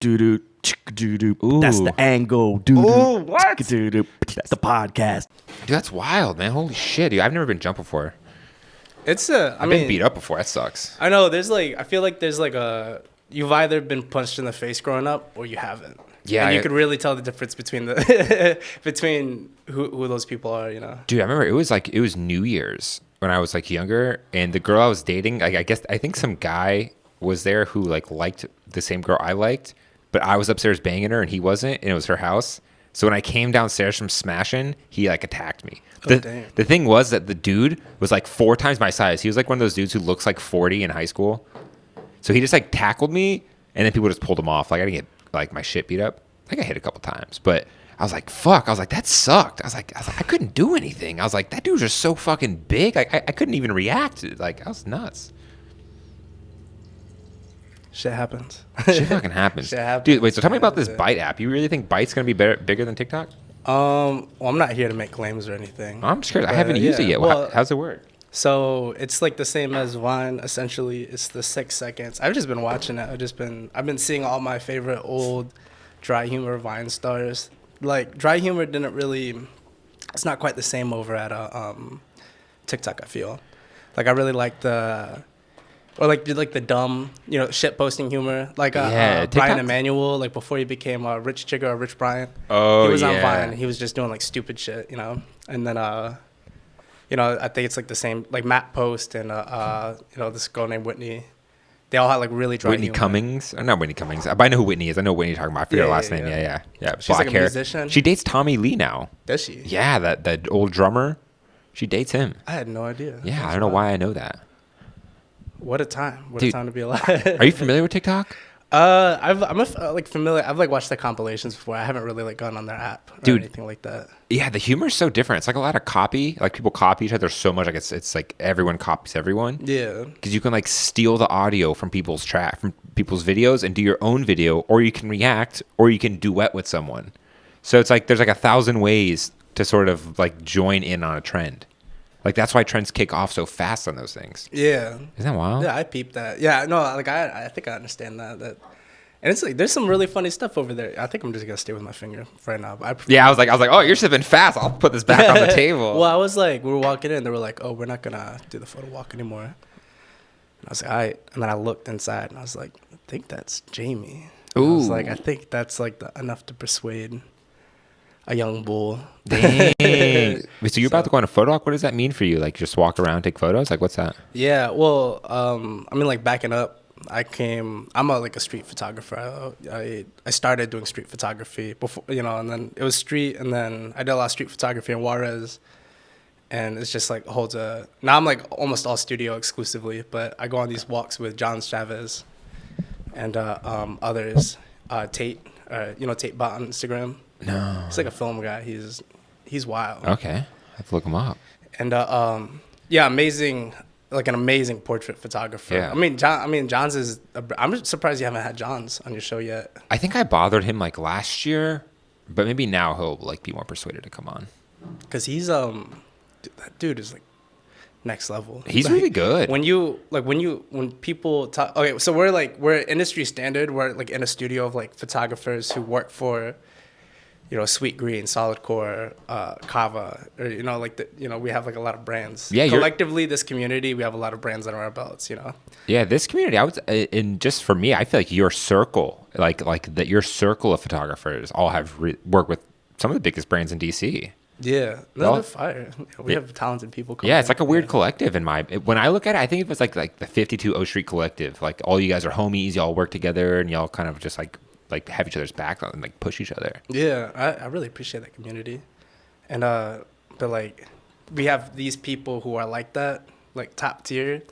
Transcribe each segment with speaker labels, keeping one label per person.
Speaker 1: Doo-doo, chick-doo-doo. That's the angle.
Speaker 2: Ooh, what?
Speaker 1: Doo-doo. That's the podcast.
Speaker 2: Dude, that's wild, man. Holy shit, dude. I've never been jumped before.
Speaker 3: I've
Speaker 2: been beat up before. That sucks.
Speaker 3: I know. I feel like there's like you've either been punched in the face growing up or you haven't.
Speaker 2: Yeah,
Speaker 3: and you could really tell the difference between the between who those people are. You know.
Speaker 2: Dude, I remember it was New Year's when I was like younger, and the girl I was dating, I think some guy was there who like liked the same girl I liked, but I was upstairs banging her and he wasn't, and it was her house. So when I came downstairs from smashing, he like attacked me. The thing was that the dude was like 4 times my size. He was like one of those dudes who looks like 40 in high school. So he just like tackled me, and then people just pulled him off. Like I didn't get like my shit beat up. I think I hit a couple times, but I was like, fuck. I was like, that sucked. I was like, I couldn't do anything. I was like, that dude was just so fucking big. Like I couldn't even react. Like I was nuts.
Speaker 3: Shit happens.
Speaker 2: Shit fucking happens.
Speaker 3: Shit happens.
Speaker 2: Dude, wait, so tell me about this Byte app. You really think Byte's going to be bigger than TikTok?
Speaker 3: Well, I'm not here to make claims or anything.
Speaker 2: I'm just curious. I haven't used it yet.
Speaker 3: Well,
Speaker 2: how's it work?
Speaker 3: So it's like the same as Vine. Essentially, it's the 6 seconds. I've just been watching it. I've been seeing all my favorite old dry humor Vine stars. Like dry humor didn't really. It's not quite the same over at TikTok. I feel like I really like the. Or like did like the dumb, shit posting humor, like Brian Emanuel, like before he became Rich Chigga or Rich Brian.
Speaker 2: Oh,
Speaker 3: he was on Vine. He was just doing like stupid shit, And then I think it's like the same, like Matt Post and this girl named Whitney. They all had like really dry
Speaker 2: Whitney
Speaker 3: humor.
Speaker 2: Cummings? Or not Whitney Cummings. But I know who Whitney is. I know Whitney you're talking about. I forget her last name. Yeah.
Speaker 3: She's
Speaker 2: black
Speaker 3: like a
Speaker 2: hair.
Speaker 3: musician.
Speaker 2: She dates Tommy Lee now.
Speaker 3: Does she?
Speaker 2: Yeah, that old drummer. She dates him.
Speaker 3: I had no idea.
Speaker 2: Yeah, I don't know why I know that.
Speaker 3: What a time! What
Speaker 2: Dude,
Speaker 3: a time to be alive.
Speaker 2: Are you familiar with TikTok?
Speaker 3: I'm familiar. I've like watched the compilations before. I haven't really like gone on their app or anything like that.
Speaker 2: Yeah, the humor's so different. It's like a lot of copy. Like people copy each other so much. Like it's like everyone copies everyone.
Speaker 3: Yeah.
Speaker 2: Because you can like steal the audio from people's videos and do your own video, or you can react, or you can duet with someone. So it's like there's like 1,000 ways to sort of like join in on a trend. Like that's why trends kick off so fast on those things.
Speaker 3: Yeah.
Speaker 2: Isn't that wild?
Speaker 3: Yeah, I peeped that. Yeah, no, like I think I understand that. And it's like there's some really funny stuff over there. I think I'm just gonna stay with my finger for right now.
Speaker 2: I was like, oh, you're sipping fast. I'll put this back on the table.
Speaker 3: Well, I was like, we were walking in. They were like, oh, we're not gonna do the photo walk anymore. And I was like, all right. And then I looked inside, and I was like, I think that's Jamie.
Speaker 2: Ooh.
Speaker 3: I was like, I think that's like enough to persuade a young bull.
Speaker 2: Dang. Wait, so you're about to go on a photo walk? What does that mean for you? Like just walk around, take photos? Like what's that?
Speaker 3: Yeah, well, I mean, like backing up, I'm a street photographer. I started doing street photography before, and then it was street, and then I did a lot of street photography in Juarez, and it's just like now I'm like almost all studio exclusively, but I go on these walks with John Chavez and others, Tate, Tate Bot on Instagram.
Speaker 2: No.
Speaker 3: He's like a film guy. He's wild.
Speaker 2: Okay. I have to look him up.
Speaker 3: And amazing, like an amazing portrait photographer.
Speaker 2: Yeah.
Speaker 3: John's is. I'm surprised you haven't had John's on your show yet.
Speaker 2: I think I bothered him like last year, but maybe now he'll like be more persuaded to come on.
Speaker 3: Cause he's that dude is like next level.
Speaker 2: He's
Speaker 3: like,
Speaker 2: really good.
Speaker 3: When people talk. Okay, so we're industry standard. We're like in a studio of like photographers who work for, Sweet Green, Solid Core, Kava, or we have like a lot of brands.
Speaker 2: Yeah,
Speaker 3: collectively, this community, we have a lot of brands under our belts.
Speaker 2: Yeah, this community, and just for me, I feel like your circle, your circle of photographers all have work with some of the biggest brands in DC.
Speaker 3: Yeah, they're fire. We have talented people.
Speaker 2: Yeah, it's like a weird collective when I look at it, I think it was like the 52 O Street Collective. Like all you guys are homies, y'all work together, and y'all kind of just like have each other's back and like push each other.
Speaker 3: Yeah, I really appreciate that community, and but like we have these people who are like that, like top tier,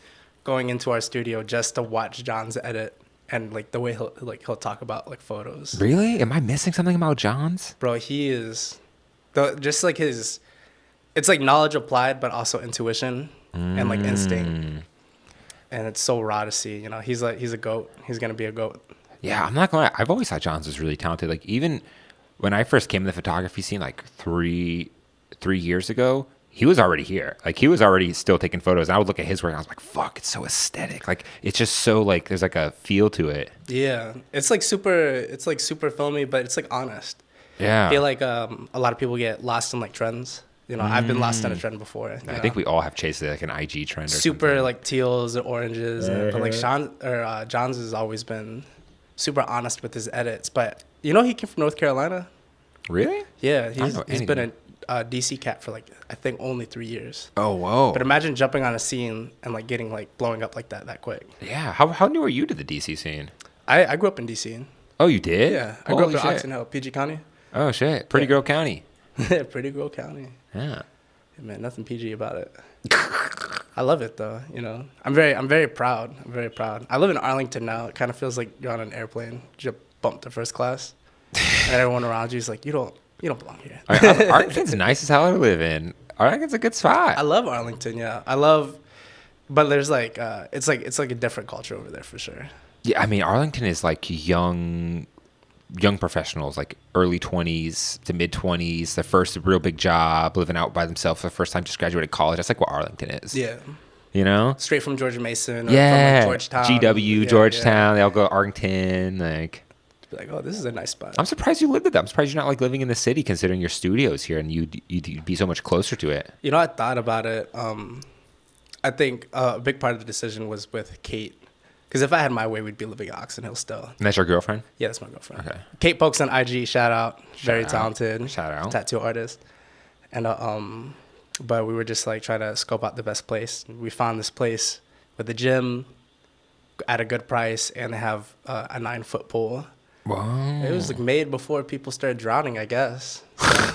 Speaker 3: going into our studio just to watch John's edit and like the way he'll talk about like photos.
Speaker 2: Really? Am I missing something about John's?
Speaker 3: Bro, he is just like it's like knowledge applied, but also intuition and like instinct, and it's so raw to see. He's a goat. He's gonna be a goat.
Speaker 2: Yeah, I'm not gonna lie. I've always thought Johns was really talented. Like even when I first came in the photography scene, like three years ago, he was already here. Like he was already still taking photos. And I would look at his work and I was like, fuck, it's so aesthetic. Like it's just so like there's like a feel to it.
Speaker 3: Yeah, it's like super filmy, but it's like honest.
Speaker 2: Yeah.
Speaker 3: I feel like a lot of people get lost in like trends. You know, I've been lost in a trend before.
Speaker 2: I think we all have chased like an IG trend or
Speaker 3: super
Speaker 2: something.
Speaker 3: like teals or oranges, but like John's has always been super honest with his edits. But you know, he came from North Carolina.
Speaker 2: Really?
Speaker 3: Yeah,
Speaker 2: don't know
Speaker 3: he's
Speaker 2: anything.
Speaker 3: been a DC cat for like I think only 3 years.
Speaker 2: Oh, whoa.
Speaker 3: But imagine jumping on a scene and like getting like blowing up like that quick.
Speaker 2: Yeah. How new are you to the DC scene?
Speaker 3: I grew up in DC.
Speaker 2: Oh, you did?
Speaker 3: Yeah, I grew up
Speaker 2: Holy
Speaker 3: in
Speaker 2: shit.
Speaker 3: Oxon Hill, PG County.
Speaker 2: Oh shit. Pretty Girl County.
Speaker 3: Pretty Girl County.
Speaker 2: Yeah.
Speaker 3: Yeah, man, nothing PG about it. I love it though. You know, I'm very proud. I'm very proud. I live in Arlington now. It kind of feels like you're on an airplane. You just bump to first class, and everyone around you is like, you don't belong here.
Speaker 2: Arlington's nice as hell to live in. Arlington's a good spot.
Speaker 3: I love Arlington. Yeah, but there's like it's like a different culture over there for sure.
Speaker 2: Yeah, I mean Arlington is like young professionals, like early 20s to mid 20s, their first real big job, living out by themselves for the first time, just graduated college. That's like what Arlington is.
Speaker 3: Yeah,
Speaker 2: You know?
Speaker 3: straight from George Mason. Or
Speaker 2: Yeah.
Speaker 3: from like Georgetown.
Speaker 2: GW,
Speaker 3: Yeah,
Speaker 2: Georgetown. They all go to Arlington. Like,
Speaker 3: Be like, oh, this is a nice spot.
Speaker 2: I'm surprised you lived with them. I'm surprised you're not like living in the city, considering your studio's here and you'd be so much closer to it.
Speaker 3: You know, I thought about it. I think a big part of the decision was with Kate. Because if I had my way, we'd be living in Oxon Hill still.
Speaker 2: And that's your girlfriend?
Speaker 3: Yeah, that's my girlfriend.
Speaker 2: Okay.
Speaker 3: Kate Pokes on IG, shout out. Very
Speaker 2: out.
Speaker 3: talented.
Speaker 2: Shout out.
Speaker 3: Tattoo artist. And but we were just like trying to scope out the best place. We found this place with a gym at a good price, and they have a 9-foot pool.
Speaker 2: Wow.
Speaker 3: It was like made before people started drowning, I guess.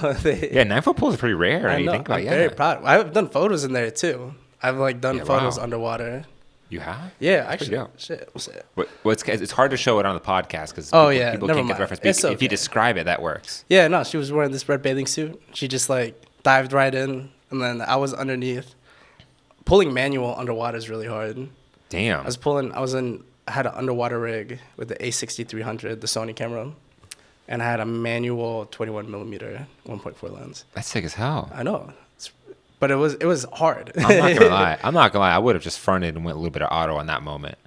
Speaker 3: So
Speaker 2: Yeah, 9-foot pools are pretty rare.
Speaker 3: I
Speaker 2: You
Speaker 3: know.
Speaker 2: think about
Speaker 3: I'm
Speaker 2: it.
Speaker 3: very
Speaker 2: Yeah.
Speaker 3: proud. I've done photos in there too. I've like done
Speaker 2: Yeah,
Speaker 3: photos
Speaker 2: wow.
Speaker 3: underwater.
Speaker 2: You have?
Speaker 3: Yeah,
Speaker 2: That's pretty
Speaker 3: actually.
Speaker 2: dope.
Speaker 3: Shit.
Speaker 2: It's hard to show it on the podcast because
Speaker 3: Oh, yeah,
Speaker 2: people
Speaker 3: never
Speaker 2: can't get
Speaker 3: mind.
Speaker 2: the reference.
Speaker 3: It's
Speaker 2: But if you
Speaker 3: okay.
Speaker 2: describe it, that works.
Speaker 3: Yeah, no, she was wearing this red bathing suit. She just like dived right in, and then I was underneath. Pulling manual underwater is really hard.
Speaker 2: Damn.
Speaker 3: I had an underwater rig with the A6300, the Sony camera, and I had a manual 21mm 1.4 lens.
Speaker 2: That's sick as hell.
Speaker 3: I know, but it was hard.
Speaker 2: I'm not gonna lie. I would have just fronted and went a little bit of auto on that moment.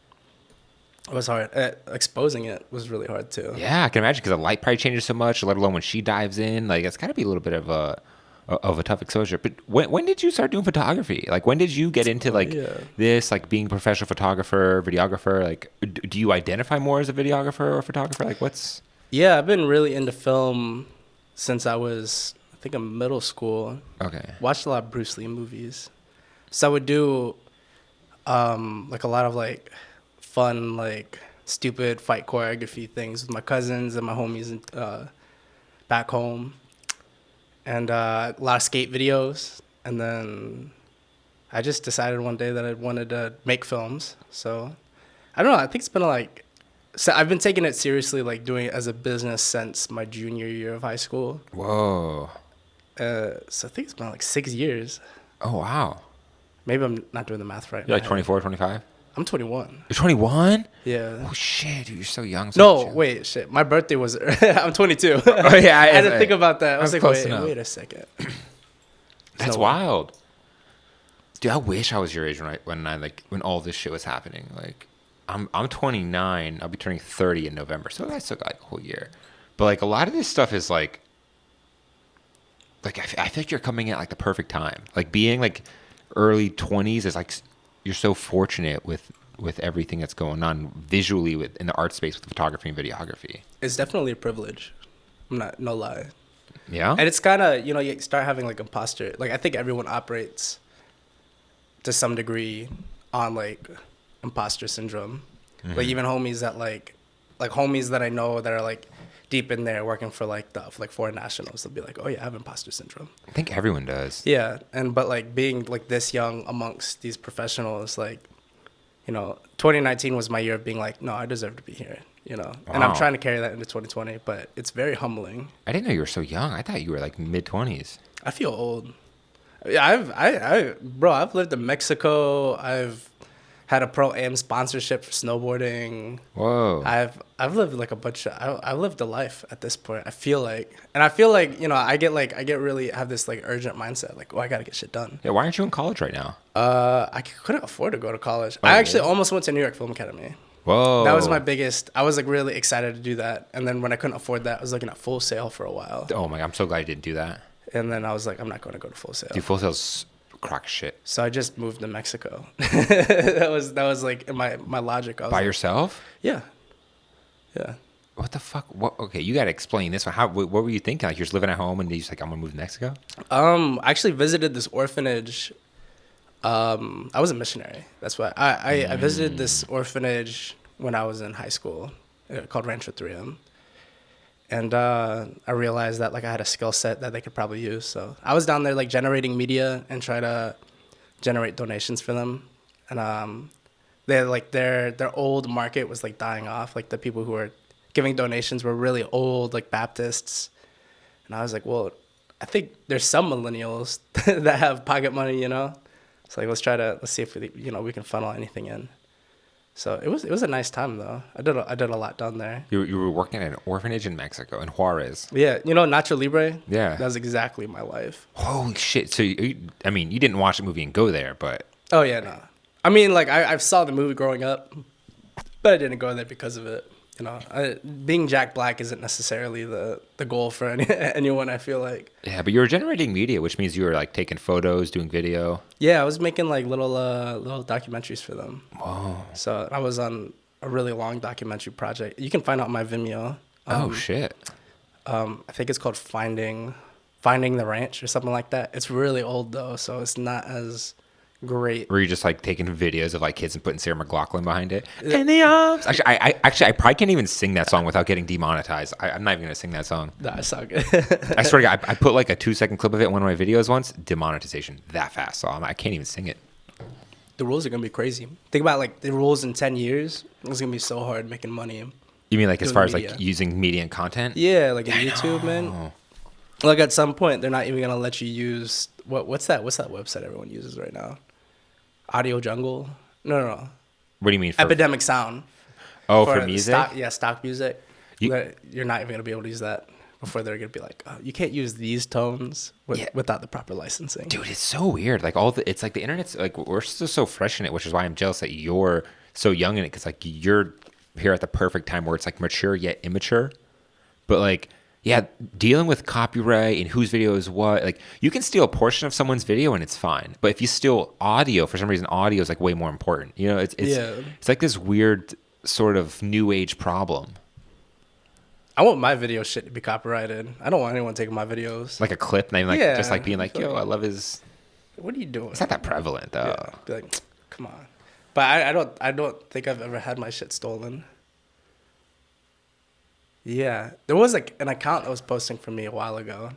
Speaker 3: It was hard. Exposing it was really hard too.
Speaker 2: Yeah, I can imagine because the light probably changes so much. Let alone when she dives in, like it's got to be a little bit of a tough exposure. But when did you start doing photography? Like when did you get into like this, like being a professional photographer, videographer? Like, do you identify more as a videographer or photographer? Like, what's?
Speaker 3: Yeah, I've been really into film since I was, I think, in middle school.
Speaker 2: Okay.
Speaker 3: Watched a lot of Bruce Lee movies. So I would do like a lot of like fun, like stupid fight choreography things with my cousins and my homies back home. And a lot of skate videos. And then I just decided one day that I wanted to make films. So I don't know. I think it's been like, so I've been taking it seriously, like doing it as a business since my junior year of high school.
Speaker 2: Whoa.
Speaker 3: So I think it's been like 6 years.
Speaker 2: Oh wow.
Speaker 3: Maybe I'm not doing the math right.
Speaker 2: You're like 24, 25?
Speaker 3: I'm 21.
Speaker 2: You're 21?
Speaker 3: Yeah.
Speaker 2: Oh shit, dude, you're so young.
Speaker 3: No, wait, shit. My birthday was. I'm 22.
Speaker 2: Oh yeah,
Speaker 3: I had to think about that. I was
Speaker 2: I'm
Speaker 3: like,
Speaker 2: close enough.
Speaker 3: wait a second.
Speaker 2: That's
Speaker 3: No.
Speaker 2: wild. Dude, I wish I was your age when all this shit was happening. Like, I'm 29. I'll be turning 30 in November, so I still got like a whole year. But like a lot of this stuff is like I feel like you're coming at like the perfect time. Like being like early 20s is like you're so fortunate with everything that's going on visually in the art space with photography and videography.
Speaker 3: It's definitely a privilege. I'm not, no lie.
Speaker 2: Yeah.
Speaker 3: And it's kind of, you start having like imposter. Like I think everyone operates to some degree on like imposter syndrome.
Speaker 2: Mm-hmm.
Speaker 3: Like even homies that I know that are like deep in there working for like foreign nationals, they'll be like, oh yeah, I have imposter syndrome.
Speaker 2: I think everyone does.
Speaker 3: Yeah. But like being like this young amongst these professionals, like, 2019 was my year of being like, no, I deserve to be here, And I'm
Speaker 2: Wow.
Speaker 3: trying to carry that into 2020, but it's very humbling.
Speaker 2: I didn't know you were so young. I thought you were like mid 20s.
Speaker 3: I feel old. Yeah, I've lived in Mexico. I've Had a pro am sponsorship for snowboarding.
Speaker 2: Whoa.
Speaker 3: I've lived like a bunch of I lived a life at this point. I feel like, I get really have this like urgent mindset, like, oh, I gotta get shit done.
Speaker 2: Yeah, why aren't you in college right now?
Speaker 3: I couldn't afford to go to college.
Speaker 2: Oh,
Speaker 3: I actually
Speaker 2: really?
Speaker 3: almost went to New York Film Academy.
Speaker 2: Whoa.
Speaker 3: That was my biggest. I was like really excited to do that, and then when I couldn't afford that, I was looking at Full Sail for a while,
Speaker 2: Oh my god, I'm so glad you didn't do that.
Speaker 3: and then I was like, I'm not going to go to Full Sail.
Speaker 2: Dude, Full Sail's crock shit.
Speaker 3: So I just moved to Mexico. that was like in my logic. I was
Speaker 2: By
Speaker 3: like,
Speaker 2: yourself?
Speaker 3: yeah.
Speaker 2: What the fuck? What? Okay, you gotta explain this one. What were you thinking? Like you're just living at home and you're just like, I'm gonna move to Mexico?
Speaker 3: I actually visited this orphanage. I was a missionary. That's why I visited this orphanage when I was in high school, called Rancho 3M. And I realized that like I had a skill set that they could probably use. So I was down there like generating media and try to generate donations for them. And they like their old market was like dying off. Like the people who were giving donations were really old, like Baptists. And I was like, well, I think there's some millennials that have pocket money, you know. So like let's see if we can funnel anything in. So it was a nice time though. I did a lot down there.
Speaker 2: You were working at an orphanage in Mexico, in Juarez.
Speaker 3: Yeah, Nacho Libre.
Speaker 2: Yeah.
Speaker 3: That's exactly my life.
Speaker 2: Holy shit! So you didn't watch the movie and go there, but
Speaker 3: Oh yeah, no. I mean, like I saw the movie growing up, but I didn't go there because of it. Being Jack Black isn't necessarily the goal for anyone. I feel like.
Speaker 2: yeah, but you were generating media, which means you were like taking photos, doing video.
Speaker 3: Yeah, I was making like little documentaries for them.
Speaker 2: Whoa!
Speaker 3: So I was on a really long documentary project. You can find out on my Vimeo.
Speaker 2: Oh shit!
Speaker 3: I think it's called Finding the Ranch or something like that. It's really old though, so it's not as great.
Speaker 2: Were you just like taking videos of like kids and putting Sarah McLachlan behind it? In the arms. Actually, I probably can't even sing that song without getting demonetized. I'm not even gonna sing that song.
Speaker 3: Nah, it's not good.
Speaker 2: I swear to God, I put like a 2-second clip of it in one of my videos once. Demonetization that fast, so I can't even sing it.
Speaker 3: The rules are gonna be crazy. Think about like the rules in 10 years. It's gonna be so hard making money.
Speaker 2: You mean like as
Speaker 3: Doing
Speaker 2: far as
Speaker 3: media.
Speaker 2: like using media and content?
Speaker 3: Yeah, like in YouTube, man. Like at some point, they're not even gonna let you use what's that website everyone uses right now? Audio Jungle? No.
Speaker 2: What do you mean?
Speaker 3: Epidemic Sound.
Speaker 2: For music?
Speaker 3: Stock music. You're not even gonna be able to use that before they're gonna be like, oh, you can't use these tones without the proper licensing.
Speaker 2: Dude, it's so weird. Like it's like the internet's like we're still so fresh in it, which is why I'm jealous that you're so young in it, because like you're here at the perfect time where it's like mature yet immature. But like, yeah, dealing with copyright and whose video is what, like you can steal a portion of someone's video and it's fine. But if you steal audio, for some reason, audio is like way more important. It's like this weird sort of new age problem.
Speaker 3: I want my video shit to be copyrighted. I don't want anyone taking my videos.
Speaker 2: Like a clip, and like just like being like, yo, I love his.
Speaker 3: What are you doing?
Speaker 2: It's not that prevalent though.
Speaker 3: Yeah. Be like, come on. But I don't think I've ever had my shit stolen. Yeah, there was like an account that was posting for me a while ago,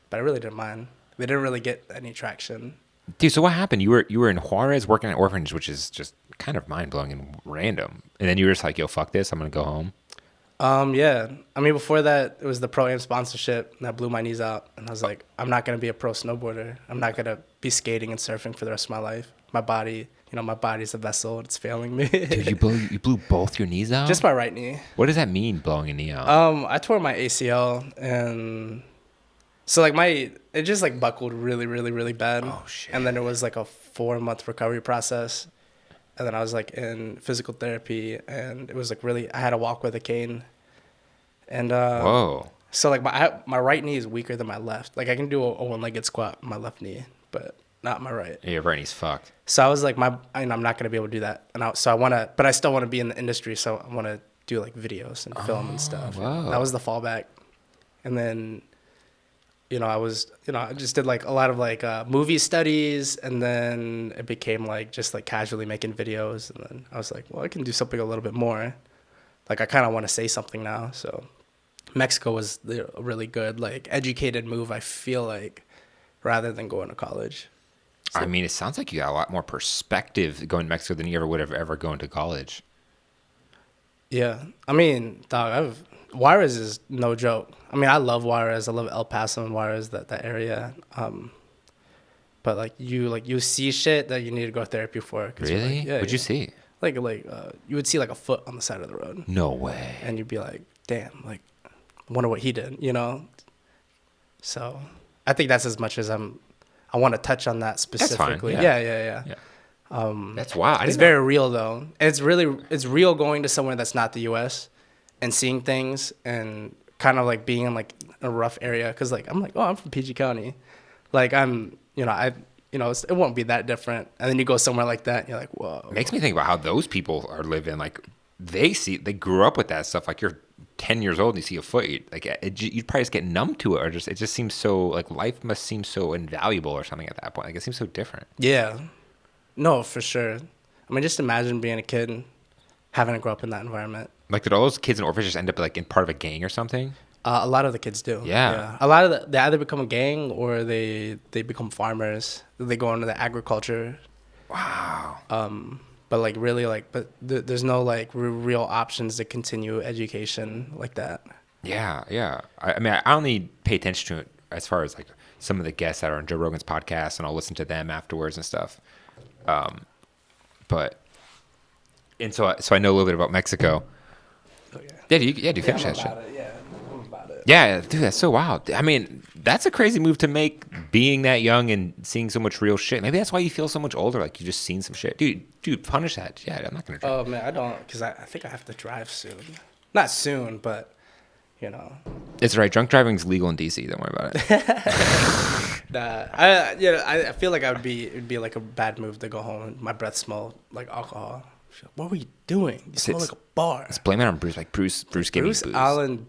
Speaker 3: but I really didn't mind. They didn't really get any traction.
Speaker 2: Dude, so what happened? You were in Juarez working at an orphanage, which is just kind of mind blowing and random. And then you were just like, yo, fuck this, I'm gonna go home.
Speaker 3: Yeah. I mean, before that, it was the Pro Am sponsorship that blew my knees out, and I was like, I'm not gonna be a pro snowboarder. I'm not gonna be skating and surfing for the rest of my life. My body's a vessel. It's failing me.
Speaker 2: Dude, you blew both your knees out?
Speaker 3: Just my right knee.
Speaker 2: What does that mean, blowing a knee out?
Speaker 3: I tore my ACL, and so like it just like buckled really, really, really bad.
Speaker 2: Oh shit!
Speaker 3: And then it was like a 4-month recovery process, and then I was like in physical therapy, and it was like really I had to walk with a cane, and
Speaker 2: whoa. So
Speaker 3: like my right knee is weaker than my left. Like I can do a one-legged squat with my left knee, but not my right.
Speaker 2: Yeah, your right knee's fucked.
Speaker 3: So I was like, I'm not gonna be able to do that, and but I still want to be in the industry, so I want to do like videos and film and stuff.
Speaker 2: Wow.
Speaker 3: That was the fallback, and then, I just did like a lot of like movie studies, and then it became like just like casually making videos, and then I was like, well, I can do something a little bit more. Like I kind of want to say something now, so Mexico was a really good like educated move, I feel like, rather than going to college. So,
Speaker 2: I mean, it sounds like you got a lot more perspective going to Mexico than you ever would have ever going to college.
Speaker 3: Yeah. I mean, dog, Juarez is no joke. I mean, I love Juarez. I love El Paso and Juarez, that area. but like you see shit that you need to go to therapy for. 'Cause you're
Speaker 2: Really?
Speaker 3: like, yeah,
Speaker 2: What'd you see?
Speaker 3: Like you would see like a foot on the side of the road,
Speaker 2: No way.
Speaker 3: and you'd be like, damn, like, I wonder what he did, you know? So I think that's as much as I want to touch on that specifically.
Speaker 2: fine,
Speaker 3: Yeah.
Speaker 2: That's wild.
Speaker 3: It's very real though. And it's real going to somewhere that's not the U.S. and seeing things and kind of like being in like a rough area. Cause like, I'm like, oh, I'm from PG County. Like it won't be that different. And then you go somewhere like that and you're like, whoa.
Speaker 2: It makes me think about how those people are living. Like they grew up with that stuff. Like you're 10 years old and you see a foot, you'd probably just get numb to it, or it just seems so like life must seem so invaluable or something at that point. Like it seems so different.
Speaker 3: Yeah. No, for sure. I mean, just imagine being a kid and having to grow up in that environment.
Speaker 2: Like did all those kids in orphanages end up like in part of a gang or something?
Speaker 3: A lot of the kids do.
Speaker 2: Yeah.
Speaker 3: A lot of they either become a gang or they become farmers. They go into the agriculture.
Speaker 2: Wow.
Speaker 3: But like really there's no like real options to continue education like that.
Speaker 2: Yeah. I mean, I only pay attention to it as far as like some of the guests that are on Joe Rogan's podcast, and I'll listen to them afterwards and stuff. So I know a little bit about Mexico.
Speaker 3: Oh yeah.
Speaker 2: Do you finish that shit?
Speaker 3: I'm about it.
Speaker 2: Yeah, dude, that's so wild. I mean, that's a crazy move to make, being that young and seeing so much real shit. Maybe that's why you feel so much older, like you just seen some shit. Dude, punish that. Yeah, I'm not gonna drive.
Speaker 3: Oh man, I don't, because I think I have to drive soon. Not soon, but you know.
Speaker 2: It's right. Drunk driving's legal in D.C. Don't worry about it.
Speaker 3: Nah, I feel like it'd be like a bad move to go home and my breath smell like alcohol. What were you doing? You smell like a bar.
Speaker 2: Let's blame it on Bruce. Like Bruce gave me booze.
Speaker 3: Allen,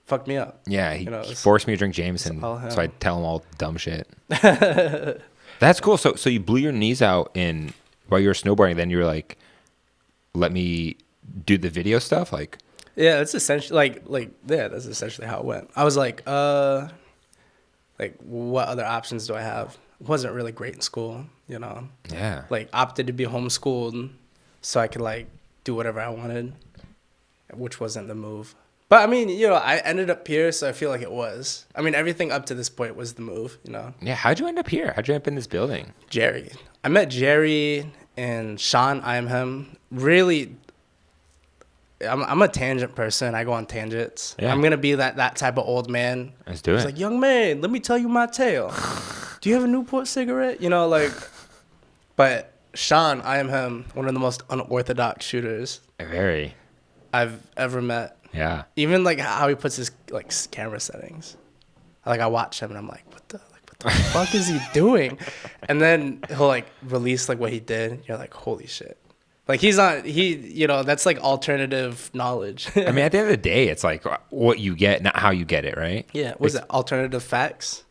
Speaker 3: fucked me up.
Speaker 2: Yeah, he forced me to drink Jameson,
Speaker 3: all him.
Speaker 2: so I tell him all dumb shit. That's cool. So you blew your knees out while you were snowboarding. Then you were like, let me do the video stuff. Like,
Speaker 3: yeah, that's essentially that's essentially how it went. I was like, what other options do I have? Wasn't really great in school,
Speaker 2: yeah,
Speaker 3: like opted to be homeschooled so I could like do whatever I wanted, which wasn't the move. But I mean, I ended up here, so I feel like it was. I mean, everything up to this point was the move,
Speaker 2: Yeah, how'd you end up here? How'd you end up in this building?
Speaker 3: Jerry. I met Jerry and Sean, I am him. Really, I'm a tangent person. I go on tangents.
Speaker 2: Yeah.
Speaker 3: I'm going to be that type of old man.
Speaker 2: Let's do it.
Speaker 3: He's like, young man, let me tell you my tale. Do you have a Newport cigarette? But Sean, I am him, one of the most unorthodox shooters
Speaker 2: Very.
Speaker 3: I've ever met.
Speaker 2: Yeah.
Speaker 3: Even like how he puts his like camera settings. Like I watch him and I'm like, what the fuck is he doing? And then he'll like release like what he did. You're like, holy shit. Like that's like alternative knowledge.
Speaker 2: I mean, at the end of the day, it's like what you get, not how you get it, right?
Speaker 3: Yeah. Was it alternative facts?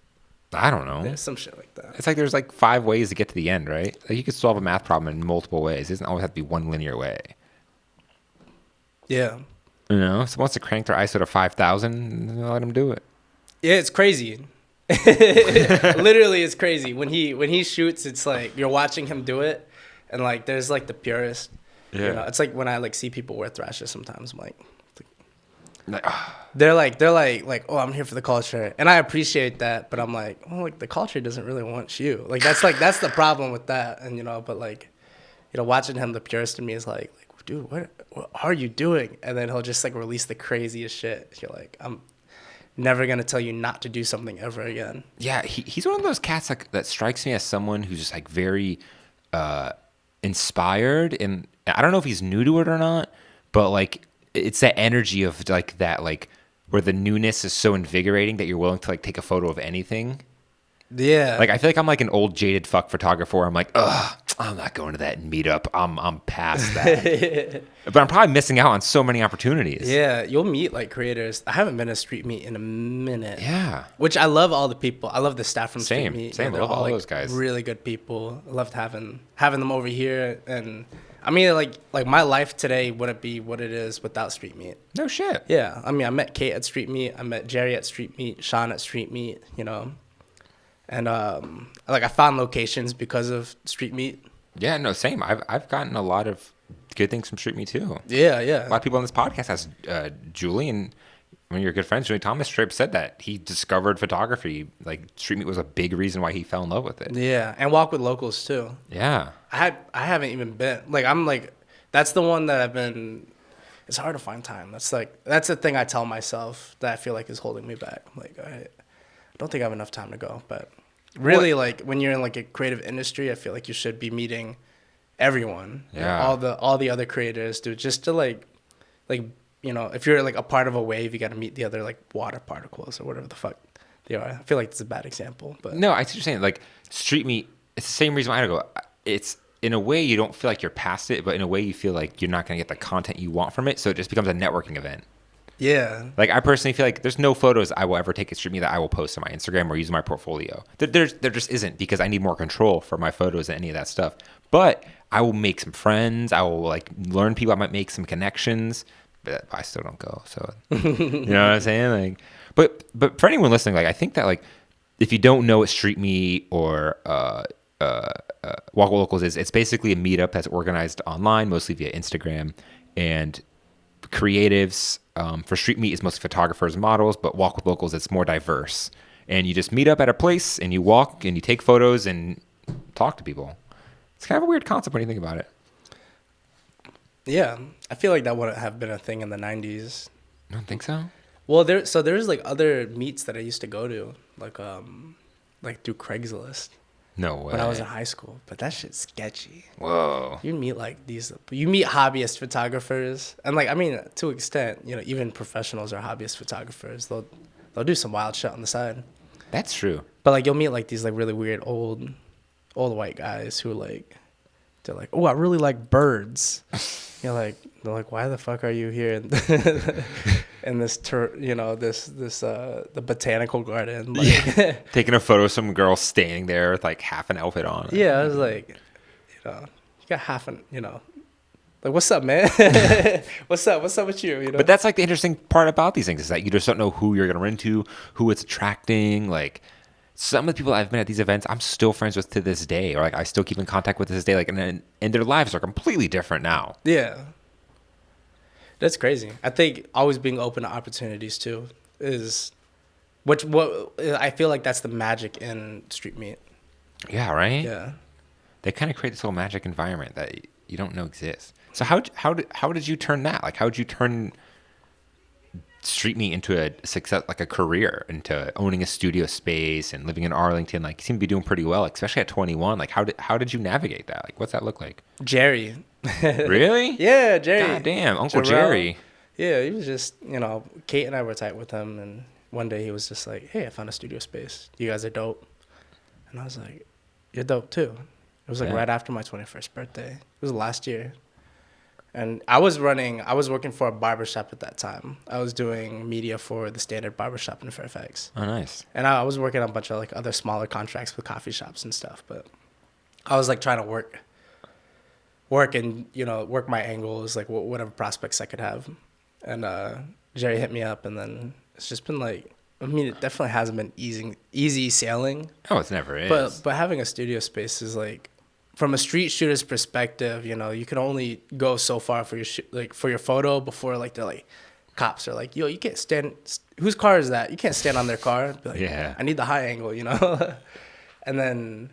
Speaker 2: I don't know.
Speaker 3: Yeah, some shit like that.
Speaker 2: It's like there's like 5 ways to get to the end, right? Like you could solve a math problem in multiple ways. It doesn't always have to be one linear way.
Speaker 3: Yeah.
Speaker 2: Someone wants to crank their ISO to 5,000, let them do it.
Speaker 3: Yeah, it's crazy. Literally, it's crazy. When he shoots, it's like you're watching him do it, and like there's like the purist.
Speaker 2: Yeah.
Speaker 3: It's like when I like see people wear thrashers sometimes. I'm like
Speaker 2: Like,
Speaker 3: they're like, oh, I'm here for the culture, and I appreciate that, but I'm like, well, like the culture doesn't really want you. Like that's the problem with that, and but like, watching him, the purist to me is like dude, what are you doing? And then he'll just like release the craziest shit. You're like, I'm never gonna tell you not to do something ever again.
Speaker 2: Yeah, he's one of those cats that strikes me as someone who's just like very inspired, and I don't know if he's new to it or not, but like it's that energy of like that, like where the newness is so invigorating that you're willing to like take a photo of anything.
Speaker 3: Yeah.
Speaker 2: Like I feel like I'm like an old jaded fuck photographer where I'm like, ugh, I'm not going to that meetup. I'm past that. But I'm probably missing out on so many opportunities.
Speaker 3: Yeah, you'll meet like creators. I haven't been to Street Meet in a minute.
Speaker 2: Yeah.
Speaker 3: Which I love all the people. I love the staff from
Speaker 2: Same,
Speaker 3: Street Meet.
Speaker 2: same.
Speaker 3: They're
Speaker 2: I love all
Speaker 3: like,
Speaker 2: those guys.
Speaker 3: Really good people. I loved having them over here. And I mean, like my life today wouldn't be what it is without Street Meet.
Speaker 2: No shit.
Speaker 3: Yeah. I mean, I met Kate at Street Meet. I met Jerry at Street Meet. Sean at Street Meet. And like I found locations because of Street Meet.
Speaker 2: Yeah, no, same. I've gotten a lot of good things from Street Meet too.
Speaker 3: Yeah.
Speaker 2: A lot of people on this podcast has Julie, and one of your good friends, Joey Thomas, straight up said that he discovered photography. Like street meet was a big reason why he fell in love with it.
Speaker 3: Yeah, and walk with locals too.
Speaker 2: Yeah.
Speaker 3: I haven't even been like I'm like that's the one that I've been. It's hard to find time. That's the thing I tell myself that I feel like is holding me back. Like I don't think I have enough time to go. But really, like when you're in like a creative industry, I feel like you should be meeting everyone.
Speaker 2: Yeah.
Speaker 3: All the other creators, dude. Just to like you know, if you're like a part of a wave, you got to meet the other like water particles or whatever the fuck they are. I feel like it's a bad example, but
Speaker 2: No, I see what you're saying. Like street meet, it's the same reason why I go. It's in a way you don't feel like you're past it, but in a way you feel like you're not going to get the content you want from it. So it just becomes a networking event.
Speaker 3: yeah,
Speaker 2: Like I personally feel like there's no photos I will ever take at street meet that I will post on my Instagram or use in my portfolio. There just isn't, because I need more control for my photos and any of that stuff. But I will make some friends. I will like learn people. I might make some connections. But I still don't go. So you know what I'm saying? Like, but for anyone listening, like I think that like if you don't know what street meet or Walk with Locals is, it's basically a meetup that's organized online, mostly via Instagram, and creatives. For street meet is mostly photographers and models, but Walk with Locals, it's more diverse. And you just meet up at a place and you walk and you take photos and talk to people. It's kind of a weird concept when you think about it.
Speaker 3: yeah. I feel like that wouldn't have been a thing in the '90s.
Speaker 2: I don't think so.
Speaker 3: Well, there's like other meets that I used to go to, like through Craigslist
Speaker 2: No way.
Speaker 3: when I was in high school. But that shit's sketchy.
Speaker 2: Whoa.
Speaker 3: You meet you meet hobbyist photographers, and like I mean to an extent, you know, even professionals are hobbyist photographers. They'll do some wild shit on the side.
Speaker 2: That's true.
Speaker 3: But like you'll meet like these like really weird old white guys who like they're like, oh, I really like birds. You're like, they're like, why the fuck are you here in this the botanical garden? Like, yeah.
Speaker 2: Taking a photo of some girl standing there with like half an outfit on.
Speaker 3: I was like, you know, you got half an, you know, like, what's up, man? What's up with you? You know.
Speaker 2: But that's like the interesting part about these things is that you just don't know who you're gonna run into, who it's attracting. Like some of the people I've been at these events, I'm still friends with to this day, or like I still keep in contact with to this day. Like, and their lives are completely different now.
Speaker 3: Yeah, that's crazy. I think always being open to opportunities too is, what I feel like that's the magic in street meet.
Speaker 2: Yeah, right.
Speaker 3: Yeah.
Speaker 2: They kind of create this whole magic environment that you don't know exists. So how did you turn that? Like, how did you turn street meet into a success, like a career, into owning a studio space and living in Arlington? Like, you seem to be doing pretty well, especially at 21. Like, how did you navigate that? Like, what's that look like?
Speaker 3: Jerry.
Speaker 2: Really?
Speaker 3: Yeah, Jerry.
Speaker 2: God damn, Uncle
Speaker 3: Jarrell.
Speaker 2: Jerry.
Speaker 3: Yeah, he was just, you know, Kate and I were tight with him, and one day he was just like, hey, I found a studio space. You guys are dope. And I was like, you're dope too. It was like right after my 21st birthday. It was last year. And I was working for a barbershop at that time. I was doing media for the Standard Barbershop in Fairfax.
Speaker 2: Oh, nice.
Speaker 3: And I was working on a bunch of like other smaller contracts with coffee shops and stuff. But I was like trying to work and, you know, work my angles, like whatever prospects I could have. And Jerry hit me up, and then it's just been like, I mean, it definitely hasn't been easy sailing.
Speaker 2: Oh, it's never is.
Speaker 3: But having a studio space is like, from a street shooter's perspective, you know, you can only go so far for your photo before like the like cops are like, yo, you can't stand. Whose car is that? You can't stand on their car. Be like,
Speaker 2: Yeah.
Speaker 3: I need the high angle, you know. And then,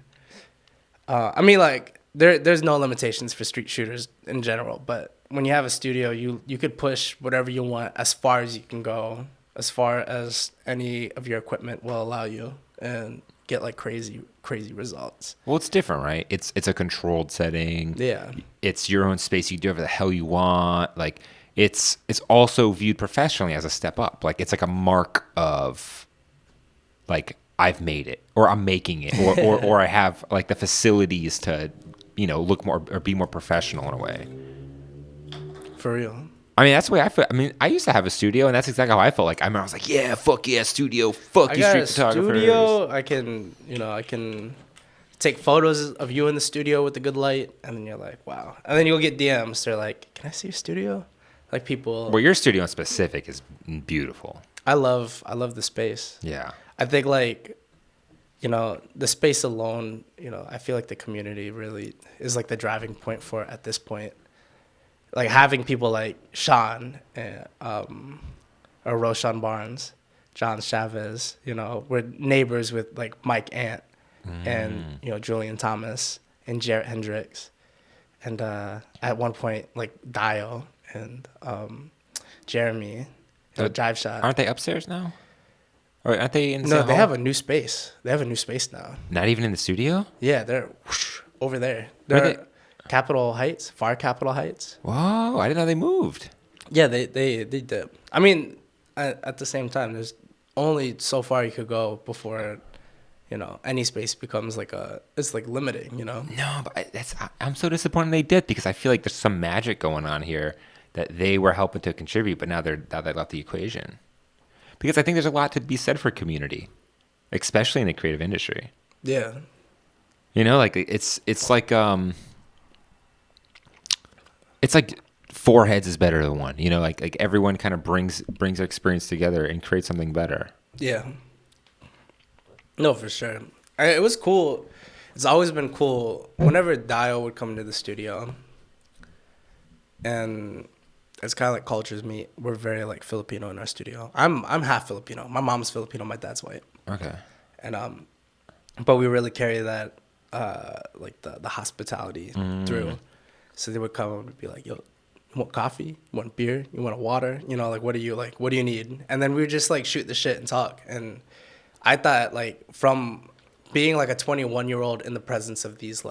Speaker 3: I mean, like there's no limitations for street shooters in general, but when you have a studio, you could push whatever you want as far as you can go, as far as any of your equipment will allow you, and get like crazy results.
Speaker 2: Well, it's different, right? It's a controlled setting.
Speaker 3: Yeah.
Speaker 2: It's your own space. You do whatever the hell you want. Like, it's also viewed professionally as a step up. Like, it's like a mark of, like, I've made it, or I'm making it, or I have like the facilities to, you know, look more or be more professional in a way.
Speaker 3: For real.
Speaker 2: I mean, that's the way I feel. I mean, I used to have a studio, and that's exactly how I felt. Like, I remember I was like, yeah, fuck yeah, studio, fuck you, street photographers.
Speaker 3: Studio. I can take photos of you in the studio with the good light, and then you're like, wow. And then you'll get DMs. They're like, can I see your studio? Like people.
Speaker 2: Well, your studio in specific is beautiful.
Speaker 3: I love the space.
Speaker 2: Yeah.
Speaker 3: I think like, you know, the space alone, you know, I feel like the community really is like the driving point for it at this point. Like having people like Sean, or Roshan Barnes, John Chavez. You know, we're neighbors with like Mike Ant and Julian Thomas and Jarrett Hendricks, and at one point like Dio and Jeremy, Jive Shot.
Speaker 2: Aren't they upstairs now? Or aren't they in the
Speaker 3: No,
Speaker 2: same
Speaker 3: they
Speaker 2: hall?
Speaker 3: have a new space. They have a new space now.
Speaker 2: Not even in the studio?
Speaker 3: Yeah, they're over there.
Speaker 2: Where
Speaker 3: They're Capitol Heights, far Capitol Heights.
Speaker 2: Whoa, I didn't know they moved.
Speaker 3: Yeah, they did. I mean, at the same time, there's only so far you could go before, any space becomes it's like limiting,
Speaker 2: No, but I'm so disappointed they did, because I feel like there's some magic going on here that they were helping to contribute, but now they left the equation. Because I think there's a lot to be said for community, especially in the creative industry.
Speaker 3: Yeah.
Speaker 2: Like it's like four heads is better than one. Like everyone kind of brings their experience together and creates something better.
Speaker 3: Yeah. No, for sure. It was cool. It's always been cool whenever Dio would come to the studio, and it's kind of like cultures meet. We're very like Filipino in our studio. I'm half Filipino. My mom's Filipino. My dad's white.
Speaker 2: Okay.
Speaker 3: And but we really carry that like the hospitality through. So they would come and be like, "Yo, you want coffee? You want beer? You want a water? Like what do you need?" And then we would just like shoot the shit and talk. And I thought like from being like a 21-year-old in the presence of these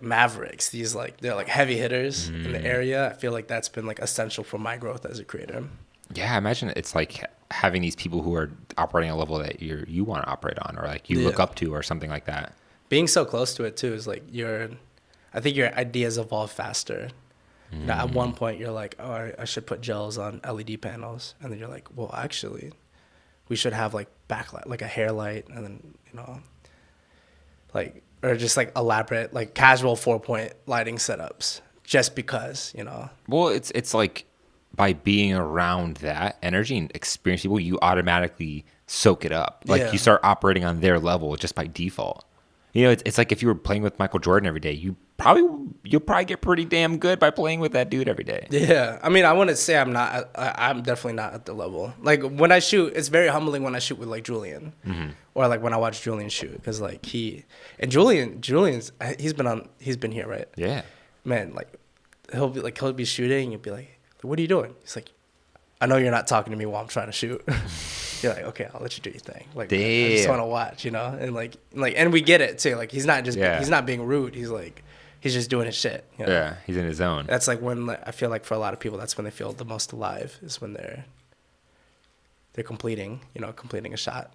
Speaker 3: mavericks, they're like heavy hitters in the area, I feel like that's been like essential for my growth as a creator.
Speaker 2: Yeah, I imagine it's like having these people who are operating at a level that you want to operate on, or like you look up to, or something like that.
Speaker 3: Being so close to it too is like I think your ideas evolve faster. At one point you're like, oh, I should put gels on LED panels, and then you're like, well, actually, we should have like backlight, like a hair light, and then like, or just like elaborate, like casual 4-point lighting setups, just because.
Speaker 2: Well, it's like by being around that energy and experience people, you automatically soak it up. Like you start operating on their level just by default. It's like if you were playing with Michael Jordan every day, you'll probably get pretty damn good by playing with that dude every day.
Speaker 3: Yeah, I mean, I wouldn't say I'm definitely not at the level. Like when I shoot, it's very humbling when I shoot with like Julian, or like when I watch Julian shoot, because like Julian's he's been here, right?
Speaker 2: Yeah,
Speaker 3: man, like he'll be shooting, you'll be like, what are you doing? He's like, I know you're not talking to me while I'm trying to shoot. You're like, okay, I'll let you do your thing. Like, I just want to watch, and like, and we get it too. Like, he's not being rude. He's just doing his shit.
Speaker 2: Yeah, he's in his zone.
Speaker 3: That's like when I feel like for a lot of people, that's when they feel the most alive, is when they're completing a shot.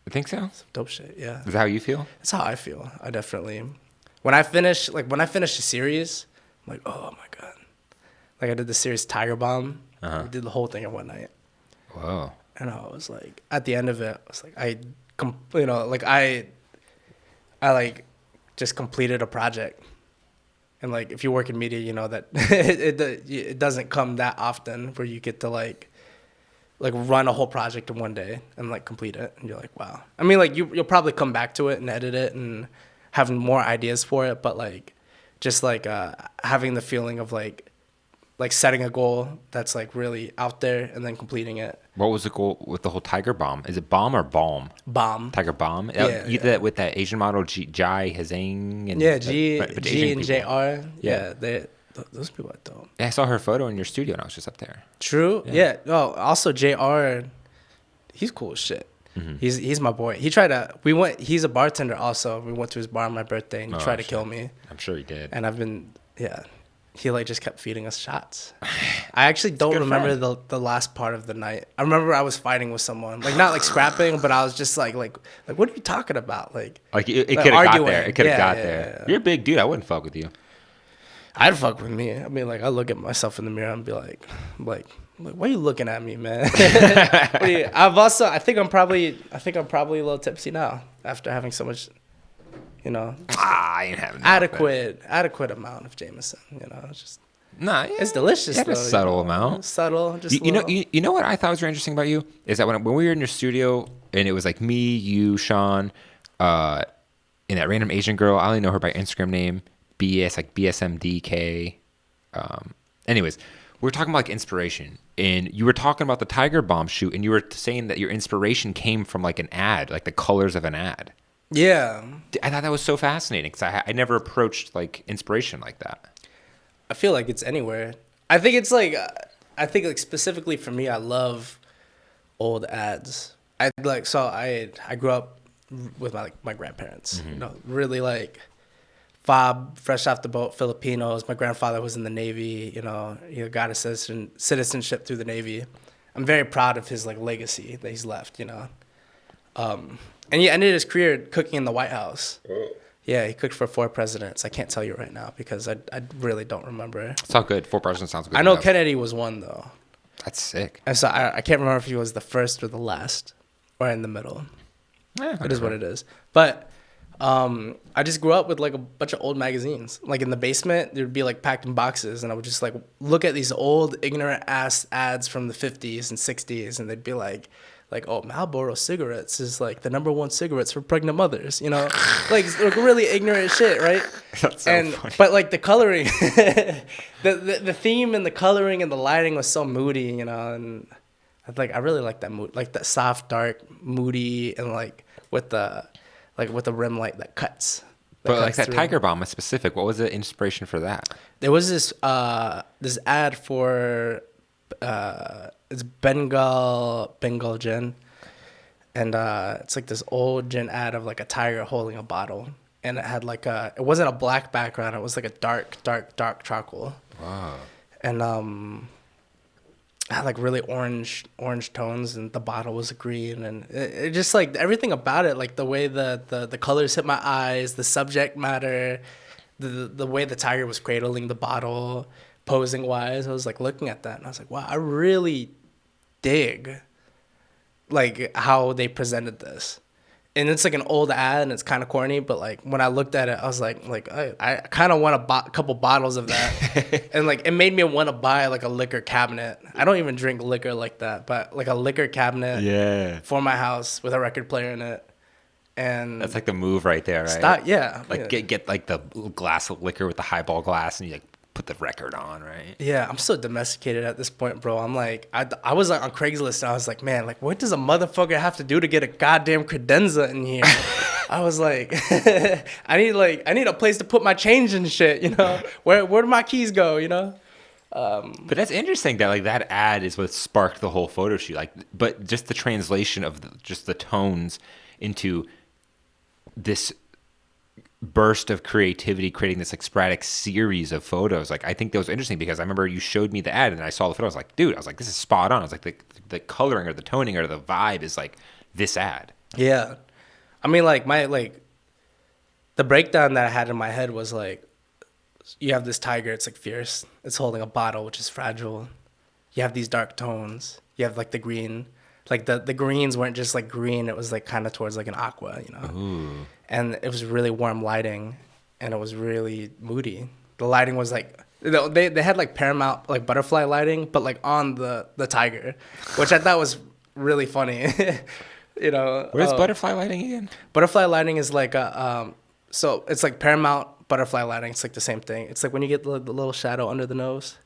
Speaker 2: I think so.
Speaker 3: Some dope shit. Yeah.
Speaker 2: Is that how you feel?
Speaker 3: That's how I feel. I definitely, when I finish a series, I'm like, oh my God. Like I did the series Tiger Bomb. I did the whole thing in one night.
Speaker 2: Whoa.
Speaker 3: And I was like, at the end of it, I was like, I just completed a project. And like, if you work in media, you know that it doesn't come that often where you get to like run a whole project in one day and like complete it. And you're like, wow. I mean, like you'll probably come back to it and edit it and have more ideas for it. But like, just like having the feeling of like setting a goal that's like really out there and then completing it.
Speaker 2: What was the goal with the whole Tiger Bomb? Is it bomb or balm?
Speaker 3: Bomb.
Speaker 2: Tiger Bomb?
Speaker 3: Yeah,
Speaker 2: you did that with that Asian model, Jai Hazang? And
Speaker 3: G and JR. Yeah, those people are dope.
Speaker 2: Yeah, I saw her photo in your studio and I was just up there.
Speaker 3: True. Yeah. Oh, also JR, he's cool as shit. Mm-hmm. He's my boy. He's a bartender also. We went to his bar on my birthday and he tried to kill me.
Speaker 2: I'm sure he did.
Speaker 3: And he like just kept feeding us shots. I actually don't remember the last part of the night. I remember I was fighting with someone, like not like scrapping, but I was just like what are you talking about? Like
Speaker 2: it could have got there. It could have got there. Yeah. You're a big dude. I wouldn't fuck with you.
Speaker 3: I'd fuck with me. I mean, like I look at myself in the mirror and be like, why are you looking at me, man? I think I'm probably a little tipsy now after having so much.
Speaker 2: I ain't having that.
Speaker 3: Adequate amount of Jameson. It's just it's delicious.
Speaker 2: Had a subtle amount.
Speaker 3: Subtle, just
Speaker 2: you know what I thought was very interesting about you is that when we were in your studio and it was like me, you, Sean, and that random Asian girl. I only know her by Instagram name, BSMDK. Anyways, we're talking about like inspiration, and you were talking about the Tiger Bomb shoot, and you were saying that your inspiration came from like an ad, like the colors of an ad.
Speaker 3: Yeah.
Speaker 2: I thought that was so fascinating because I never approached like inspiration like that.
Speaker 3: I feel like it's anywhere. I think it's like, I think like specifically for me, I love old ads. I grew up with my grandparents,
Speaker 2: Mm-hmm.
Speaker 3: you know, really like fob, fresh off the boat, Filipinos. My grandfather was in the Navy, you know, he got a citizenship through the Navy. I'm very proud of his like legacy that he's left, you know. And he ended his career cooking in the White House. Yeah, he cooked for 4 presidents. I can't tell you right now because I really don't remember.
Speaker 2: It's all good. 4 presidents sounds good.
Speaker 3: I know
Speaker 2: enough.
Speaker 3: Kennedy was one though.
Speaker 2: That's sick.
Speaker 3: And so I can't remember if he was the first or the last or in the middle.
Speaker 2: Yeah,
Speaker 3: It is what it is. But I just grew up with like a bunch of old magazines. Like in the basement, they'd be like packed in boxes, and I would just like look at these old ignorant ass ads from the 50s and 60s, and they'd be like, oh, Marlboro cigarettes is like the #1 cigarettes for pregnant mothers, you know, like really ignorant shit, right?
Speaker 2: That's so funny.
Speaker 3: But like the coloring, the theme and the coloring and the lighting was so moody, you know, and I really like that mood, like that soft, dark, moody, and like with the rim light that cuts.
Speaker 2: But like that
Speaker 3: through.
Speaker 2: Tiger Bomb was specific. What was the inspiration for that?
Speaker 3: There was this ad for it's Bengal gin, and it's like this old gin ad of like a tiger holding a bottle, and it had like it wasn't a black background, it was like a dark charcoal.
Speaker 2: Wow.
Speaker 3: And it had like really orange tones, and the bottle was green, and it just like everything about it, like the way the colors hit my eyes, the subject matter, the way the tiger was cradling the bottle, posing wise. I was like looking at that and I was like, wow, I really dig like how they presented this. And it's like an old ad and it's kind of corny, but like when I looked at it, I was like I kind of want a couple bottles of that. And like it made me want to buy like a liquor cabinet. I don't even drink liquor like that, but like a liquor cabinet for my house with a record player in it. And
Speaker 2: That's like the move right there, right?
Speaker 3: yeah.
Speaker 2: Like get like the glass of liquor with the highball glass, and you like put the record on, right?
Speaker 3: Yeah, I'm so domesticated at this point, bro. I'm like, I was like on Craigslist, and I was like, man, like, what does a motherfucker have to do to get a goddamn credenza in here? I was like, I need a place to put my change and shit, you know? Where do my keys go, you know?
Speaker 2: But that's interesting that like that ad is what sparked the whole photo shoot. Like, but just the translation of just the tones into this burst of creativity, creating this like sporadic series of photos. Like, I think that was interesting because I remember you showed me the ad and I saw the photo. I was like, dude, this is spot on. I was like, the coloring or the toning or the vibe is like this ad.
Speaker 3: Yeah. I mean, like, the breakdown that I had in my head was like, you have this tiger, it's like fierce. It's holding a bottle, which is fragile. You have these dark tones. You have like the green. Like the greens weren't just like green, it was like kind of towards like an aqua, you know?
Speaker 2: Ooh.
Speaker 3: And it was really warm lighting, and it was really moody. The lighting was like, they had like Paramount like butterfly lighting, but like on the tiger, which I thought was really funny. You know,
Speaker 2: What is butterfly lighting again?
Speaker 3: butterfly lighting is like a so it's like Paramount butterfly lighting. It's like the same thing. It's like when you get the little shadow under the nose.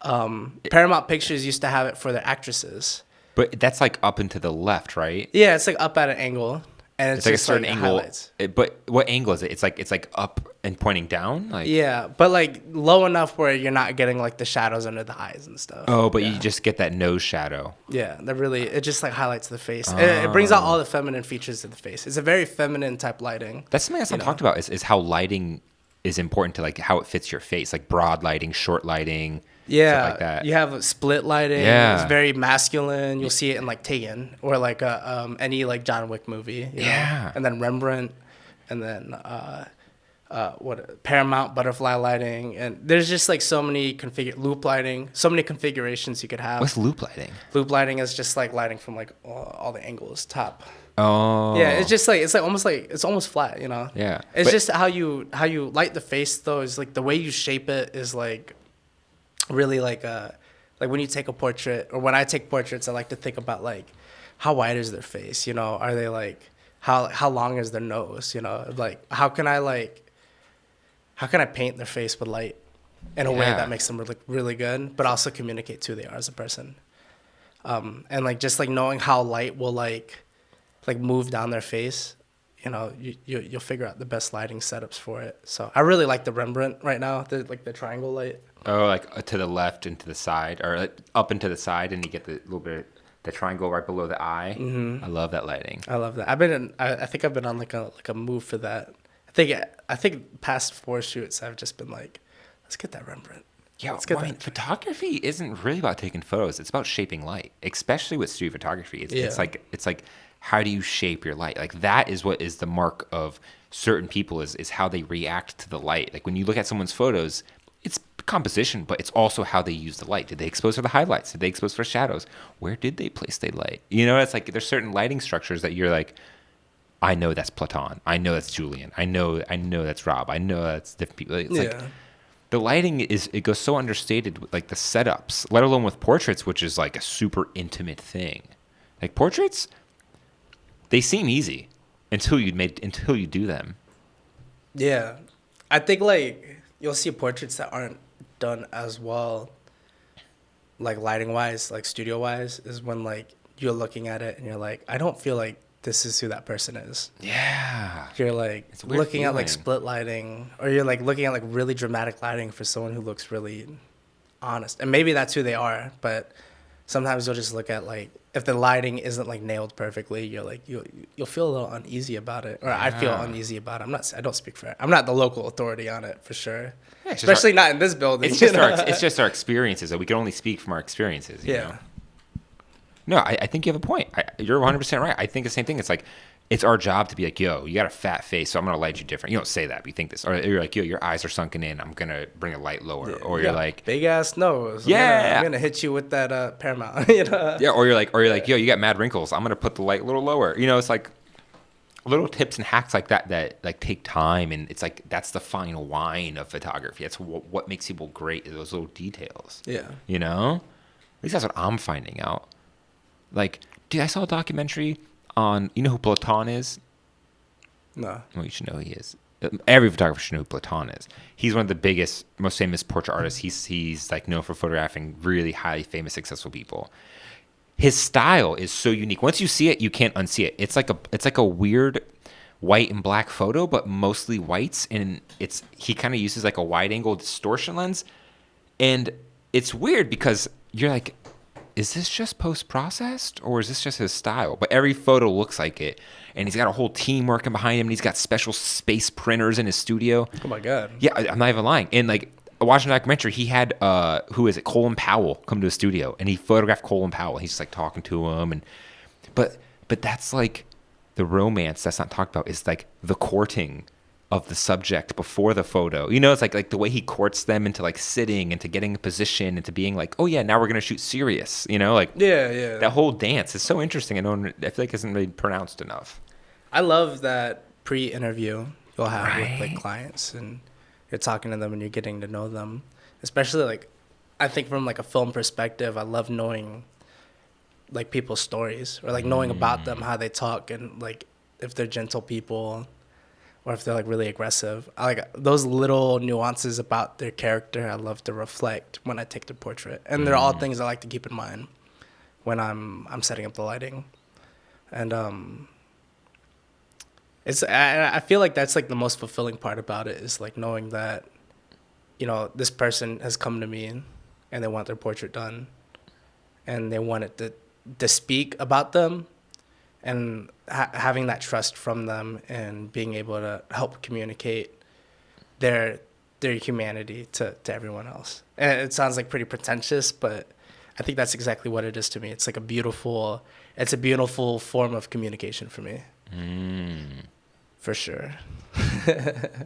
Speaker 3: Paramount Pictures used to have it for their actresses.
Speaker 2: But that's like up and to the left, right?
Speaker 3: Yeah, it's like up at an angle, and
Speaker 2: It's like a
Speaker 3: just
Speaker 2: certain angle.
Speaker 3: highlights.
Speaker 2: But what angle is it? It's like up and pointing down. Like
Speaker 3: Yeah, but like low enough where you're not getting like the shadows under the eyes and stuff.
Speaker 2: Oh, but you just get that nose shadow.
Speaker 3: Yeah, it just like highlights the face. It brings out all the feminine features of the face. It's a very feminine type lighting.
Speaker 2: That's something that's not talked about is how lighting is important to like how it fits your face, like broad lighting, short lighting.
Speaker 3: Yeah,
Speaker 2: stuff like that.
Speaker 3: you have split lighting.
Speaker 2: Yeah.
Speaker 3: It's very masculine. You'll see it in like Taken or like any like John Wick movie. You know? And then Rembrandt, and then Paramount butterfly lighting, and there's just like so many loop lighting, so many configurations you could have.
Speaker 2: What's loop lighting?
Speaker 3: Loop lighting is just like lighting from like all the angles, top.
Speaker 2: Oh.
Speaker 3: Yeah, it's just like it's almost flat, you know.
Speaker 2: Yeah.
Speaker 3: It's
Speaker 2: But-
Speaker 3: just how you light the face though is like the way you shape it is like really like when you take a portrait or when I take portraits, I like to think about like how wide is their face, you know? Are they like how long is their nose, you know? Like how can I paint their face with light? in a way
Speaker 2: Yeah.
Speaker 3: that makes them look really good, but also communicates who they are as a person. And like just like knowing how light will like move down their face, you know, you'll figure out the best lighting setups for it. So I really like the Rembrandt right now, the triangle light.
Speaker 2: Oh, like to the left and to the side, or like up and to the side, and you get the little bit the triangle right below the eye. I love that lighting.
Speaker 3: I love that. I think I've been on like a move for that. I think past 4 shoots I've just been like, let's get that Rembrandt.
Speaker 2: Yeah,
Speaker 3: Let's get
Speaker 2: well, I mean, photography isn't really about taking photos. It's about shaping light, especially with studio photography. It's like how do you shape your light? Like that is what is the mark of certain people is how they react to the light. Like when you look at someone's photos, it's composition, but it's also how they use the light. Did they expose for the highlights? Did they expose for shadows? Where did they place their light? You know, it's like there's certain lighting structures that you're like, I know that's Platon. I know that's Julian. I know that's Rob. I know that's different people. It's like the lighting it goes so understated with like the setups, let alone with portraits, which is like a super intimate thing. Like portraits, they seem easy until you do them.
Speaker 3: Yeah. I think like you'll see portraits that aren't done as well, like lighting wise, like studio wise, is when like you're looking at it and you're like, I don't feel like this is who that person is.
Speaker 2: Yeah.
Speaker 3: You're like
Speaker 2: It's a weird
Speaker 3: looking at like
Speaker 2: feeling.
Speaker 3: split lighting, or you're like looking at like really dramatic lighting for someone who looks really honest. And maybe that's who they are, but sometimes you'll just look at like if the lighting isn't like nailed perfectly, you're like you'll feel a little uneasy about it, or I feel
Speaker 2: Yeah.
Speaker 3: uneasy about it. I don't speak for it. I'm not the local authority on it for sure,
Speaker 2: Yeah, it's just
Speaker 3: especially not in this building.
Speaker 2: It's
Speaker 3: you
Speaker 2: just
Speaker 3: know?
Speaker 2: it's just our experiences that we can only speak from our experiences. You
Speaker 3: Yeah.
Speaker 2: know? No, I think you have a point. You're 100% right. I think the same thing. It's like, it's our job to be like, yo, you got a fat face, so I'm going to light you different. You don't say that, but you think this. Or you're like, yo, your eyes are sunken in. I'm going to bring a light lower. Or you're
Speaker 3: Yeah,
Speaker 2: like,
Speaker 3: big ass nose.
Speaker 2: Yeah.
Speaker 3: I'm gonna hit you with that Paramount. You know?
Speaker 2: yeah, or you're like, yo, you got mad wrinkles. I'm going to put the light a little lower. You know, it's like little tips and hacks like that like take time. And it's like, that's the fine wine of photography. That's what makes people great, is those little details.
Speaker 3: Yeah.
Speaker 2: You know? At least that's what I'm finding out. Like, dude, I saw a documentary on, you know who Platon is?
Speaker 3: No.
Speaker 2: Well, you should know who he is. Every photographer should know who Platon is. He's one of the biggest, most famous portrait artists. He's like known for photographing really highly famous, successful people. His style is so unique. Once you see it, you can't unsee it. It's like a weird white and black photo, but mostly whites, and he kind of uses like a wide angle distortion lens, and it's weird because you're like, is this just post-processed or is this just his style? But every photo looks like it. And he's got a whole team working behind him. And he's got special space printers in his studio.
Speaker 3: Oh my god.
Speaker 2: Yeah, I'm not even lying. And like watching the documentary, he had, who is it? Colin Powell come to his studio. And he photographed Colin Powell. He's just like talking to him. But that's like the romance that's not talked about, is like the courting of the subject before the photo. You know, it's like the way he courts them into like sitting, into getting a position, into being like, oh yeah, now we're gonna shoot serious. You know, like
Speaker 3: Yeah.
Speaker 2: that whole dance is so interesting. I feel like it isn't really pronounced enough.
Speaker 3: I love that pre-interview you'll have with like
Speaker 2: Right.
Speaker 3: clients, and you're talking to them and you're getting to know them. Especially like, I think from like a film perspective, I love knowing like people's stories, or like knowing about them, how they talk, and like if they're gentle people or if they're like really aggressive. I like those little nuances about their character. I love to reflect when I take their portrait, and they're all things I like to keep in mind when I'm setting up the lighting. And I feel like that's like the most fulfilling part about it, is like knowing that, you know, this person has come to me and they want their portrait done, and they want it to speak about them, and having that trust from them, and being able to help communicate their humanity to everyone else. And it sounds like pretty pretentious, but I think that's exactly what it is to me. It's like a beautiful form of communication for me. For sure.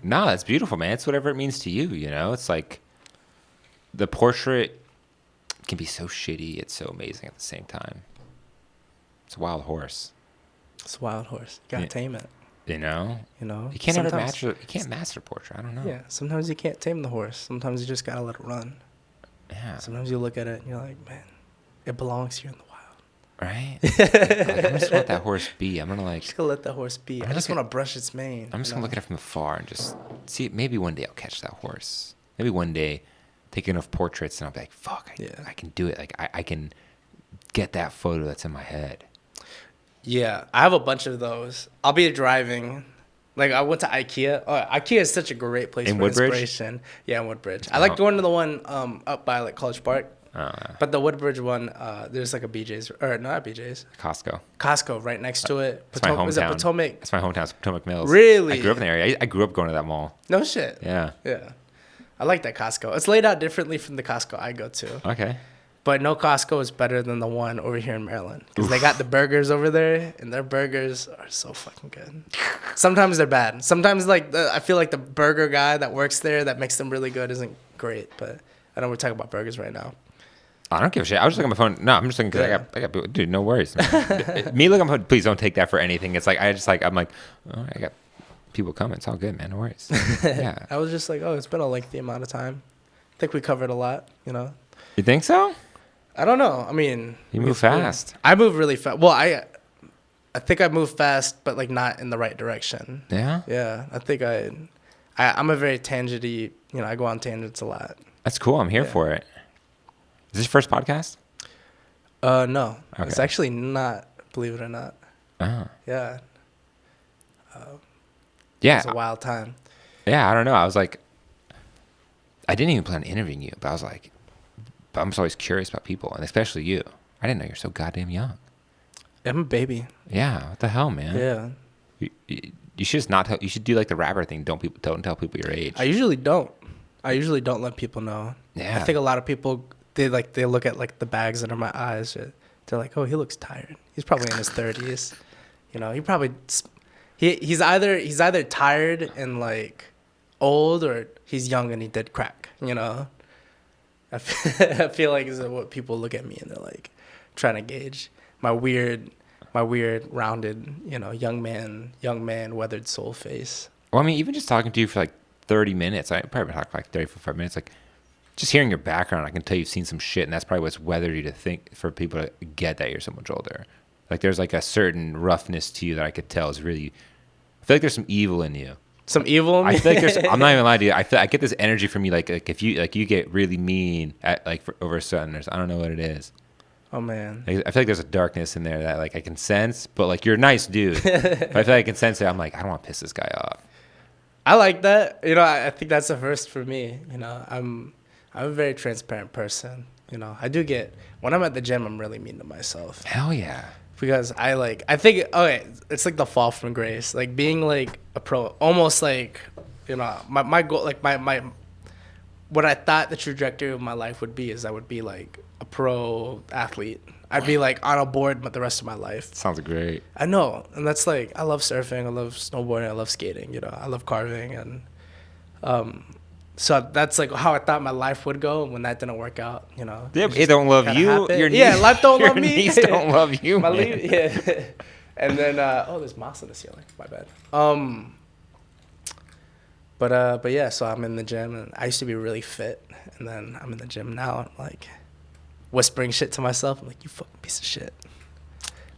Speaker 2: No, that's beautiful, man. It's whatever it means to you, you know? It's like the portrait can be so shitty, it's so amazing at the same time. It's a wild horse.
Speaker 3: It's a wild horse. You gotta
Speaker 2: Yeah.
Speaker 3: tame it.
Speaker 2: You know?
Speaker 3: You know?
Speaker 2: You can't ever
Speaker 3: Sometimes-
Speaker 2: master portrait. I don't know.
Speaker 3: Yeah, sometimes you can't tame the horse. Sometimes you just gotta let it run.
Speaker 2: Yeah.
Speaker 3: Sometimes you look at it and you're like, man, it belongs here in the wild.
Speaker 2: Right? Like, I'm just let that horse be. I'm gonna like
Speaker 3: Just gonna let the horse be. I just want to brush its mane.
Speaker 2: I'm just
Speaker 3: you
Speaker 2: gonna
Speaker 3: know?
Speaker 2: look at it from afar and just see. Maybe one day I'll catch that horse. Maybe one day take enough portraits, and I'll be like, fuck, I can do it. Like I can get that photo that's in my head.
Speaker 3: Yeah, I have a bunch of those. I'll be driving. Like, I went to IKEA. Oh, IKEA is such a great place for
Speaker 2: Woodbridge?
Speaker 3: inspiration. Yeah, in Woodbridge. I like going to the one up by, like, College Park.
Speaker 2: Oh,
Speaker 3: But the Woodbridge one, there's, like, a BJ's. Or, not BJ's. Costco right next to it.
Speaker 2: It's my hometown.
Speaker 3: Is it Potomac?
Speaker 2: It's my hometown. It's Potomac Mills.
Speaker 3: Really?
Speaker 2: I grew up in the area. I grew up going to that mall.
Speaker 3: No shit.
Speaker 2: Yeah.
Speaker 3: Yeah. I like that Costco. It's laid out differently from the Costco I go to.
Speaker 2: Okay.
Speaker 3: But no Costco is better than the one over here in Maryland. Because they got the burgers over there, and their burgers are so fucking good. Sometimes they're bad. Sometimes, like, I feel like the burger guy that works there that makes them really good isn't great. But I know we're talking about burgers right now.
Speaker 2: I don't give a shit. I was just looking at my phone. No, I'm just looking because I got people. Dude, no worries. Me looking at my phone, please don't take that for anything. It's like, I'm like, oh, I got people coming. It's all good, man. No worries. Yeah.
Speaker 3: I was just like, oh, it's been a lengthy amount of time. I think we covered a lot, you know?
Speaker 2: You think so?
Speaker 3: I don't know. I mean,
Speaker 2: you move fast.
Speaker 3: I move really fast. Well, I think I move fast, but like not in the right direction.
Speaker 2: Yeah.
Speaker 3: Yeah, I think I'm a very tangenty. You know, I go on tangents a lot.
Speaker 2: That's cool. I'm here for it. Is this your first podcast?
Speaker 3: No,
Speaker 2: Okay.
Speaker 3: It's actually not. Believe it or not.
Speaker 2: Oh.
Speaker 3: Yeah.
Speaker 2: Yeah.
Speaker 3: It's a wild time.
Speaker 2: Yeah. I don't know. I was like, I didn't even plan on interviewing you, but I was like, I'm just always curious about people, and especially you. I didn't know you're so goddamn young.
Speaker 3: I'm a baby.
Speaker 2: Yeah, what the hell, man?
Speaker 3: Yeah.
Speaker 2: You should just not tell. You should do like the rapper thing. Don't tell people your age.
Speaker 3: I usually don't let people know.
Speaker 2: Yeah.
Speaker 3: I think a lot of people they look at like the bags under my eyes. They're like, oh, he looks tired. He's probably in his 30s. You know, he's either tired and like old, or he's young and he did crack. You know. I feel like is what people look at me and they're like trying to gauge my weird rounded, you know, young man weathered soul face.
Speaker 2: Well, I mean, even just talking to you for like 30 minutes, I probably talk for like 30, 45 minutes, like just hearing your background, I can tell you've seen some shit, and that's probably what's weathered you to think for people to get that you're so much older. Like there's like a certain roughness to you that I could tell is really, I feel like there's some evil in you.
Speaker 3: Some evil in me?
Speaker 2: I feel like I'm not even lying to you. I get this energy from you, like if you get really mean at like over Southerners. I don't know what it is.
Speaker 3: Oh man.
Speaker 2: I feel like there's a darkness in there that like I can sense, but like you're a nice dude. But I feel like I can sense it. I'm like, I don't want to piss this guy off.
Speaker 3: I like that. You know, I think that's a first for me. You know, I'm a very transparent person. You know, when I'm at the gym, I'm really mean to myself.
Speaker 2: Hell yeah.
Speaker 3: Because I think, okay, it's like the fall from grace. Like being like a pro, almost like, you know, my goal, like what I thought the trajectory of my life would be is I would be like a pro athlete. I'd be like on a board but the rest of my life.
Speaker 2: Sounds great.
Speaker 3: I know. And that's like, I love surfing, I love snowboarding, I love skating, you know, I love carving. And so that's like how I thought my life would go. When that didn't work out, you know.
Speaker 2: Yeah, it don't love you.
Speaker 3: Your knees, life don't love me.
Speaker 2: Your knees don't love you, man.
Speaker 3: Yeah. And then, there's moss on the ceiling. My bad. But yeah, so I'm in the gym, and I used to be really fit, and then I'm in the gym now, and like whispering shit to myself. I'm like, you fucking piece of shit.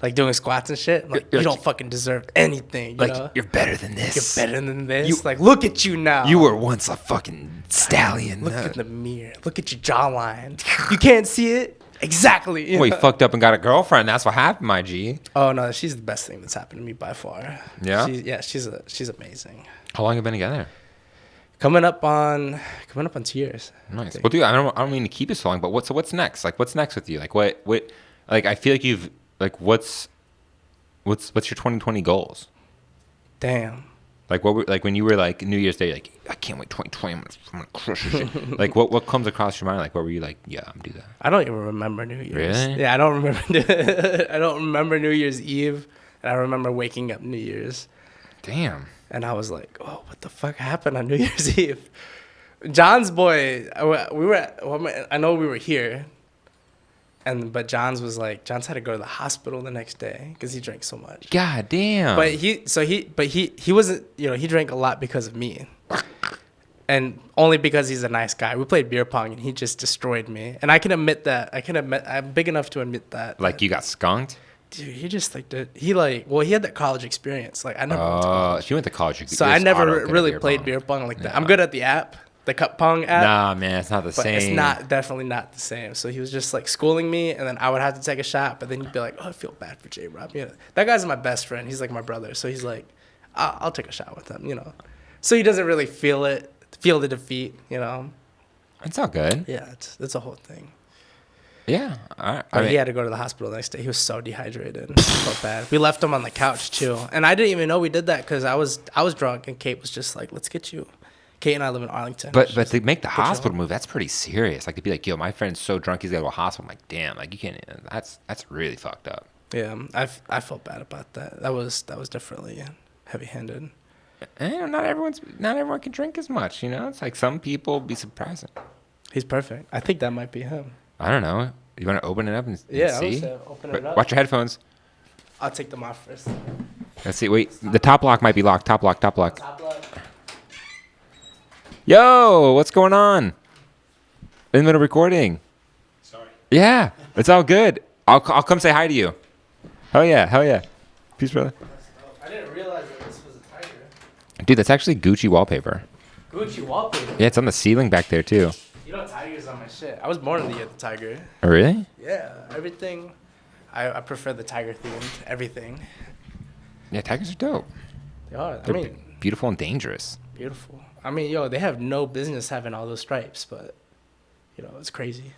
Speaker 3: Like doing squats and shit. I'm like, you don't fucking deserve anything. You know?
Speaker 2: You're better than this.
Speaker 3: You're better than this. Like, look at you now.
Speaker 2: You were once a fucking stallion.
Speaker 3: Look in the mirror. Look at your jawline. You can't see it? Exactly.
Speaker 2: Well, you fucked up and got a girlfriend. That's what happened, my G.
Speaker 3: Oh no, she's the best thing that's happened to me by far.
Speaker 2: Yeah?
Speaker 3: She's amazing.
Speaker 2: How long have you been together?
Speaker 3: Coming up on 2 years.
Speaker 2: Nice. Well, dude, I don't mean to keep it so long, but what's next? Like, what's next with you? Like, what? Like, I feel like you've like, what's your 2020 goals?
Speaker 3: Damn.
Speaker 2: Like, like when you were like New Year's Day, like, I can't wait 2020. I'm gonna crush this shit. Like, what comes across your mind? Like, what were you like? Yeah, I'm gonna do that.
Speaker 3: I don't even remember New Year's.
Speaker 2: Really?
Speaker 3: Yeah, I don't remember. I don't remember New Year's Eve, and I remember waking up New Year's.
Speaker 2: Damn.
Speaker 3: And I was like, oh, what the fuck happened on New Year's Eve? John's boy, I know we were here, but John's had to go to the hospital the next day because he drank so much.
Speaker 2: God damn.
Speaker 3: But he wasn't, you know, he drank a lot because of me. And only because he's a nice guy. We played beer pong and he just destroyed me. And I can admit that. I'm big enough to admit that.
Speaker 2: Like, you got skunked?
Speaker 3: Dude, he just he had that college experience. Like, I never went to college.
Speaker 2: If you went to college,
Speaker 3: so I never really played beer pong like that. I'm good at the app. the Cup Pong app.
Speaker 2: Nah, man, it's not the
Speaker 3: But
Speaker 2: same.
Speaker 3: it's definitely not the same. So he was just like schooling me, and then I would have to take a shot. But then he'd be like, "Oh, I feel bad for J Rob." You know, that guy's my best friend. He's like my brother. So he's like, "I'll take a shot with him." You know, so he doesn't really feel the defeat. You know.
Speaker 2: It's all good.
Speaker 3: Yeah, it's a whole thing.
Speaker 2: Yeah. I
Speaker 3: But
Speaker 2: mean,
Speaker 3: he had to go to the hospital the next day. He was so dehydrated. It felt bad. We left him on the couch too, and I didn't even know we did that because I was drunk, and Kate was just like, "Let's get you." Kate and I live in Arlington.
Speaker 2: but
Speaker 3: She's
Speaker 2: to make the
Speaker 3: "Get you
Speaker 2: hospital
Speaker 3: home."
Speaker 2: move, that's pretty serious. Like to be like, yo, my friend's so drunk he's got to go to the hospital. I'm like, damn, like you can't. That's really fucked up.
Speaker 3: Yeah, I felt bad about that. That was definitely heavy-handed.
Speaker 2: And not everyone can drink as much. You know, it's like some people be surprising.
Speaker 3: He's perfect. I think that might be him.
Speaker 2: I don't know. You want to open it up and
Speaker 3: Yeah, I
Speaker 2: see?
Speaker 3: would say open it up.
Speaker 2: Watch your headphones.
Speaker 3: I'll take them off first.
Speaker 2: Let's see. Wait, the top lock might be locked. Top lock.
Speaker 3: Top left.
Speaker 2: Yo, what's going on? In the middle of recording.
Speaker 1: Sorry.
Speaker 2: Yeah, it's all good. I'll come say hi to you. Hell yeah. Peace, brother.
Speaker 3: I didn't realize that this was a tiger.
Speaker 2: Dude, that's actually Gucci wallpaper.
Speaker 3: Gucci wallpaper.
Speaker 2: Yeah, it's on the ceiling back there too.
Speaker 3: You know, tiger's on my shit. I was born in the year of the tiger.
Speaker 2: Oh, really?
Speaker 3: Yeah, everything. I prefer the tiger themed everything.
Speaker 2: Yeah, tigers are dope.
Speaker 3: They are.
Speaker 2: They're beautiful and dangerous.
Speaker 3: Beautiful. I mean, yo, they have no business having all those stripes, but you know, it's crazy.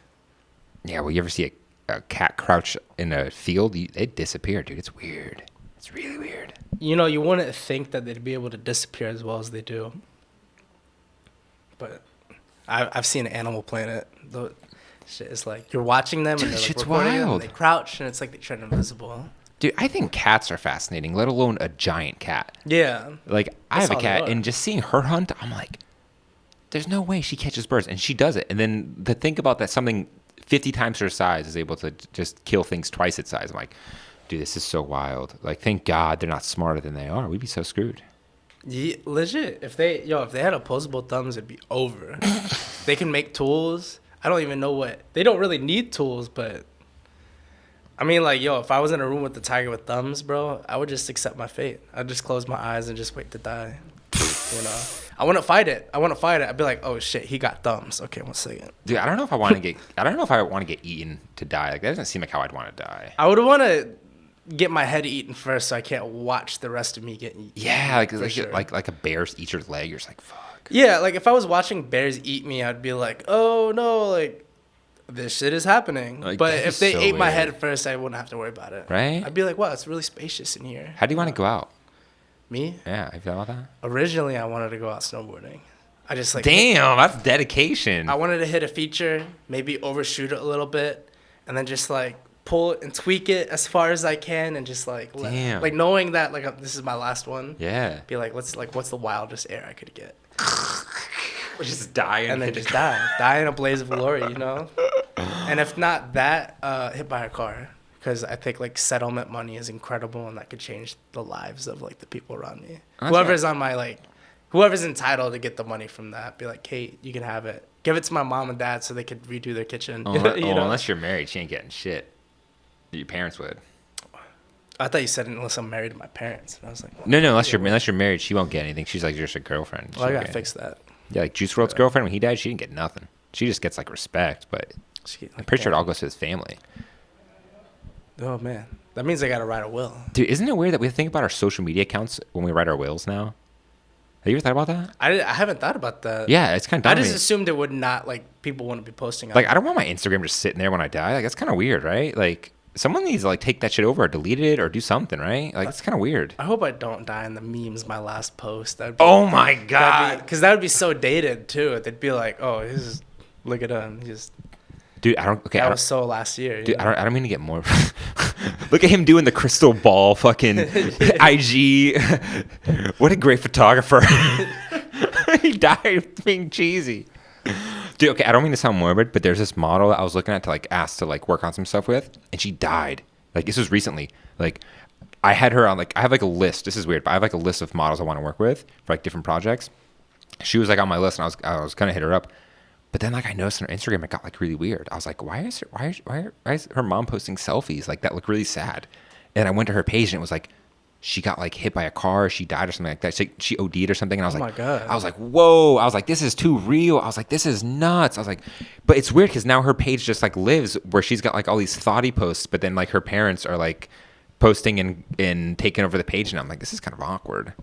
Speaker 2: Yeah, well, you ever see a cat crouch in a field? They disappear, dude. It's weird. It's really weird.
Speaker 3: You know, you wouldn't think that they'd be able to disappear as well as they do. But I've seen Animal Planet. The shit is like you're watching them,
Speaker 2: Dude,
Speaker 3: and they're like
Speaker 2: shit's
Speaker 3: recording them,
Speaker 2: wild.
Speaker 3: and they crouch, and it's like they turn invisible.
Speaker 2: Dude, I think cats are fascinating, let alone a giant cat.
Speaker 3: Yeah.
Speaker 2: Like, I
Speaker 3: That's
Speaker 2: have a
Speaker 3: how they
Speaker 2: cat,
Speaker 3: are.
Speaker 2: and just seeing her hunt, I'm like, there's no way she catches birds. And she does it. And then to think about that something 50 times her size is able to just kill things twice its size. I'm like, dude, this is so wild. Like, thank God they're not smarter than they are. We'd be so screwed.
Speaker 3: Yeah, legit. If they had opposable thumbs, it'd be over. They can make tools. I don't even know what. They don't really need tools, but I mean, like, yo, if I was in a room with the tiger with thumbs, bro, I would just accept my fate. I'd just close my eyes and just wait to die. You know, I wouldn't fight it. I'd be like, oh shit, he got thumbs. Okay, 1 second.
Speaker 2: Dude, I don't know if I want to get eaten to die. Like, that doesn't seem like how I'd want to die.
Speaker 3: I would want to get my head eaten first, so I can't watch the rest of me get eaten.
Speaker 2: Yeah,
Speaker 3: sure.
Speaker 2: like a bear eats your leg. You're just like, fuck.
Speaker 3: Yeah, like if I was watching bears eat me, I'd be like, oh no, like this shit is happening.
Speaker 2: Like,
Speaker 3: but
Speaker 2: that
Speaker 3: if
Speaker 2: is
Speaker 3: they
Speaker 2: so
Speaker 3: ate my
Speaker 2: weird.
Speaker 3: head first, I wouldn't have to worry about it.
Speaker 2: Right?
Speaker 3: I'd be like, wow, it's really spacious in here.
Speaker 2: How do you want to go out?
Speaker 3: Me?
Speaker 2: Yeah, have you thought about that?
Speaker 3: Originally, I wanted to go out snowboarding. I just like
Speaker 2: Damn, that's dedication.
Speaker 3: I wanted to hit a feature, maybe overshoot it a little bit, and then just like pull it and tweak it as far as I can, and just like
Speaker 2: Damn.
Speaker 3: like knowing that like this is my last one.
Speaker 2: Yeah.
Speaker 3: Be like, what's the wildest air I could get?
Speaker 2: Just die
Speaker 3: And then just die in a blaze of glory, you know. And if not that, hit by a car, because I think like settlement money is incredible, and that could change the lives of like the people around me.
Speaker 2: That's
Speaker 3: Whoever's on my like, whoever's entitled to get the money from that, be like, Kate, you can have it. Give it to my mom and dad so they could redo their kitchen. You know?
Speaker 2: Unless you're married, she ain't getting shit. Your parents would.
Speaker 3: I thought you said unless I'm married to my parents, and I was like, well,
Speaker 2: No, unless you're married, she won't get anything. She's like just a girlfriend.
Speaker 3: well, I
Speaker 2: She
Speaker 3: gotta
Speaker 2: won't
Speaker 3: fix that.
Speaker 2: get- Yeah, like Juice WRLD's girlfriend when he died, she didn't get nothing. She just gets like respect, but I'm pretty sure it all goes to his family.
Speaker 3: Oh man, that means I gotta write a will.
Speaker 2: Dude, isn't it weird that we think about our social media accounts when we write our wills now? Have you ever thought about that?
Speaker 3: I haven't thought about that.
Speaker 2: Yeah, it's kind of
Speaker 3: I
Speaker 2: dumb.
Speaker 3: just assumed it would not, like, people wouldn't be posting on
Speaker 2: Like,
Speaker 3: it.
Speaker 2: I don't want my Instagram just sitting there when I die. Like, that's kind of weird, right? Like, someone needs to like take that shit over or delete it or do something, right? Like, it's kind of weird.
Speaker 3: I hope I don't die in the memes my last post. That'd be,
Speaker 2: Oh my god,
Speaker 3: because that would be so dated too. They'd be like, "Oh, look at him.
Speaker 2: dude! I don't. Okay,
Speaker 3: That
Speaker 2: I
Speaker 3: was
Speaker 2: don't.
Speaker 3: so last year." you
Speaker 2: Dude,
Speaker 3: know?
Speaker 2: I don't mean to get more. Look at him doing the crystal ball, fucking IG. What a great photographer. He died being cheesy. Dude, okay, I don't mean to sound morbid, but there's this model that I was looking at to like ask to like work on some stuff with, and she died. Like, this was recently. Like, I had her on like, I have like a list. This is weird, but I have like a list of models I want to work with for like different projects. She was like on my list, and I was gonna hit her up, but then like I noticed on her Instagram it got like really weird. I was like, why is her mom posting selfies like that look really sad? And I went to her page and it was like she got like hit by a car, she died or something like that. She OD'd or something. And I was
Speaker 3: Oh
Speaker 2: like,
Speaker 3: my God.
Speaker 2: I was like, whoa. I was like, this is too real. I was like, this is nuts. I was like, but it's weird because now her page just like lives where she's got like all these thoughty posts, but then like her parents are like posting and taking over the page. And I'm like, this is kind of awkward.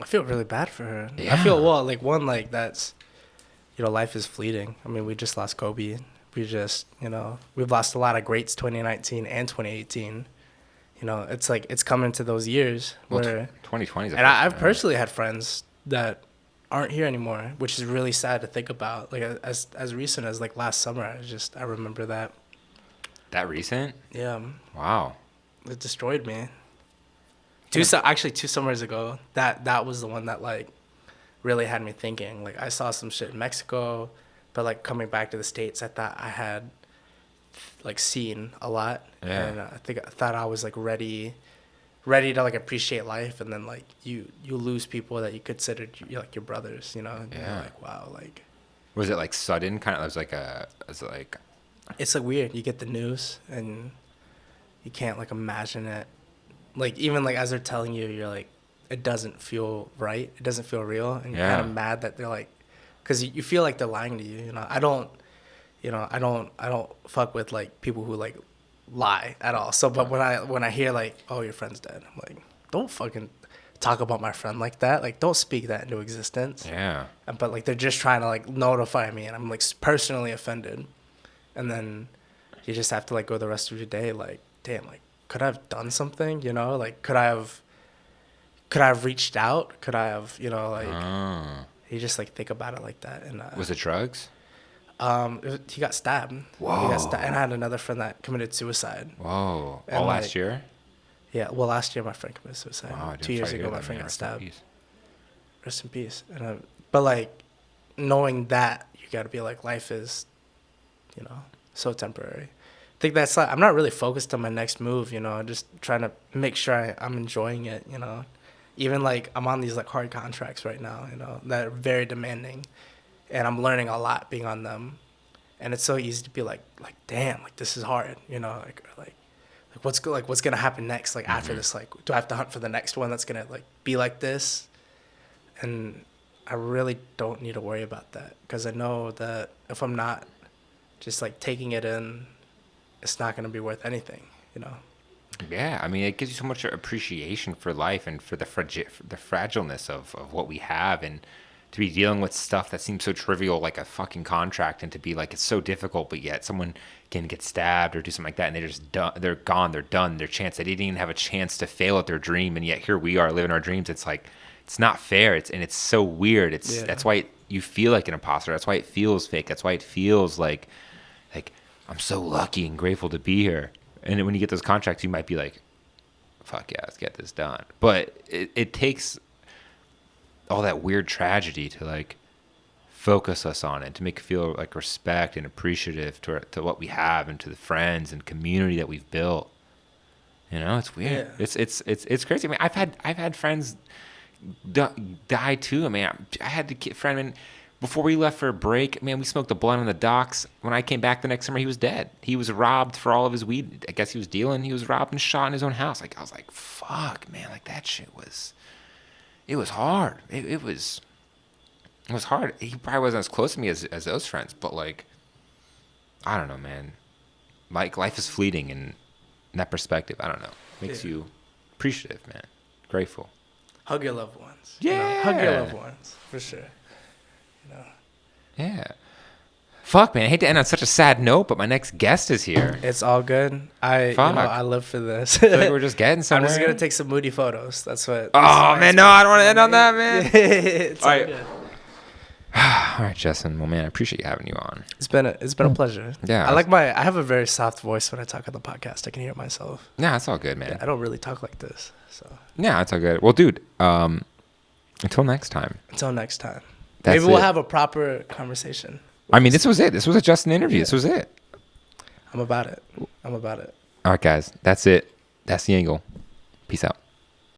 Speaker 3: I feel really bad for her.
Speaker 2: Yeah.
Speaker 3: I feel, well, like, one, like, that's, you know, life is fleeting. I mean, we just lost Kobe. We just, you know, we've lost a lot of greats 2019 and 2018. You know, it's like, it's coming to those years where
Speaker 2: 2020 is
Speaker 3: and I've personally had friends that aren't here anymore, which is really sad to think about. Like, as recent as like last summer, I remember that.
Speaker 2: That recent?
Speaker 3: Yeah.
Speaker 2: Wow.
Speaker 3: It destroyed me. Actually 2 summers ago, that was the one that like really had me thinking. Like, I saw some shit in Mexico, but like coming back to the States, I thought I had like seen a lot.
Speaker 2: Yeah.
Speaker 3: And I thought I was like ready to like appreciate life, and then like you lose people that you considered like your brothers, you know. And
Speaker 2: Yeah.
Speaker 3: you're like, wow, like,
Speaker 2: Was it like sudden kind of? It was like
Speaker 3: it's like weird. You get the news and you can't like imagine it. Like, even like as they're telling you, you're like, it doesn't feel right. It doesn't feel real, and you're
Speaker 2: Yeah.
Speaker 3: kind of mad that they're like, because you feel like they're lying to you. You know, I don't fuck with like people who like lie at all. So, but when I hear like, oh, your friend's dead, I'm like, don't fucking talk about my friend like that. Like, don't speak that into existence.
Speaker 2: yeah.
Speaker 3: But like, they're just trying to like notify me, and I'm like personally offended. And then you just have to like go the rest of your day like, damn, like, could I have done something? You know, like, could I have reached out? Could I have, you know, like, you just like think about it like that. And
Speaker 2: Was it drugs?
Speaker 3: he got stabbed.
Speaker 2: Whoa.
Speaker 3: He got stabbed. And I had another friend that committed suicide.
Speaker 2: Whoa.
Speaker 3: And,
Speaker 2: All
Speaker 3: like,
Speaker 2: last year?
Speaker 3: Yeah, well, last year my friend committed suicide.
Speaker 2: Wow, I didn't
Speaker 3: 2 years
Speaker 2: sorry to
Speaker 3: ago,
Speaker 2: hear
Speaker 3: my
Speaker 2: that,
Speaker 3: friend
Speaker 2: man.
Speaker 3: got
Speaker 2: Rest in
Speaker 3: stabbed.
Speaker 2: peace.
Speaker 3: Rest in peace. But like, knowing that, you got to be like, life is, you know, so temporary. I think that's like, I'm not really focused on my next move, you know, just trying to make sure I'm enjoying it, you know. Even like, I'm on these like hard contracts right now, you know, that are very demanding, and I'm learning a lot being on them. And it's so easy to be like damn, like, this is hard, you know, like what's gonna happen next, like, after this, like, do I have to hunt for the next one that's gonna like be like this? And I really don't need to worry about that, because I know that if I'm not just like taking it in, it's not gonna be worth anything, you know.
Speaker 2: Yeah, I mean, it gives you so much appreciation for life and for the fragileness of what we have, and to be dealing with stuff that seems so trivial, like a fucking contract, and to be like, it's so difficult, but yet someone can get stabbed or do something like that, and they're just done, they're gone, they're done, their chance, they didn't even have a chance to fail at their dream, and yet here we are living our dreams. It's like, it's not fair. It's so weird. That's why you feel like an imposter. That's why it feels fake. That's why it feels like I'm so lucky and grateful to be here. And when you get those contracts, you might be like, fuck yeah, let's get this done. But it takes all that weird tragedy to like focus us on it, to make it feel like respect and appreciative to what we have and to the friends and community that we've built. You know, it's weird.
Speaker 3: Yeah.
Speaker 2: It's crazy. I mean, I've had friends die too. I mean, I had a friend, and before we left for a break, man, we smoked a blunt on the docks. When I came back the next summer, he was dead. He was robbed for all of his weed. I guess he was dealing. He was robbed and shot in his own house. Like, I was like, fuck, man, like, that shit was, it was hard. It was hard. He probably wasn't as close to me as those friends, but like, I don't know, man. Like, life is fleeting, and in that perspective, I don't know, makes you appreciative, man, grateful.
Speaker 3: Hug your loved ones.
Speaker 2: Yeah.
Speaker 3: You know? Hug your loved ones, for sure. You know.
Speaker 2: Yeah. Fuck, man. I hate to end on such a sad note, but my next guest is here.
Speaker 3: It's all good. I live for this.
Speaker 2: I feel like we're just getting
Speaker 3: I'm
Speaker 2: somewhere.
Speaker 3: just gonna take some moody photos. That's what.
Speaker 2: Oh, man, no, I don't want to end on that, man.
Speaker 3: It's all
Speaker 2: Alright.
Speaker 3: good.
Speaker 2: All right, Justin. Well, man, I appreciate you having you on.
Speaker 3: It's been a pleasure.
Speaker 2: Yeah.
Speaker 3: I have a very soft voice when I talk on the podcast. I can hear it myself.
Speaker 2: Yeah, it's all good, man.
Speaker 3: Yeah, I don't really talk like this. So
Speaker 2: Yeah, it's all good. Well, dude, until next time.
Speaker 3: until next time,
Speaker 2: That's
Speaker 3: maybe we'll
Speaker 2: it.
Speaker 3: have a proper conversation.
Speaker 2: I mean, this was it. This was a Justin interview. This was it.
Speaker 3: I'm about it.
Speaker 2: All right, guys. That's it. That's the angle. Peace out.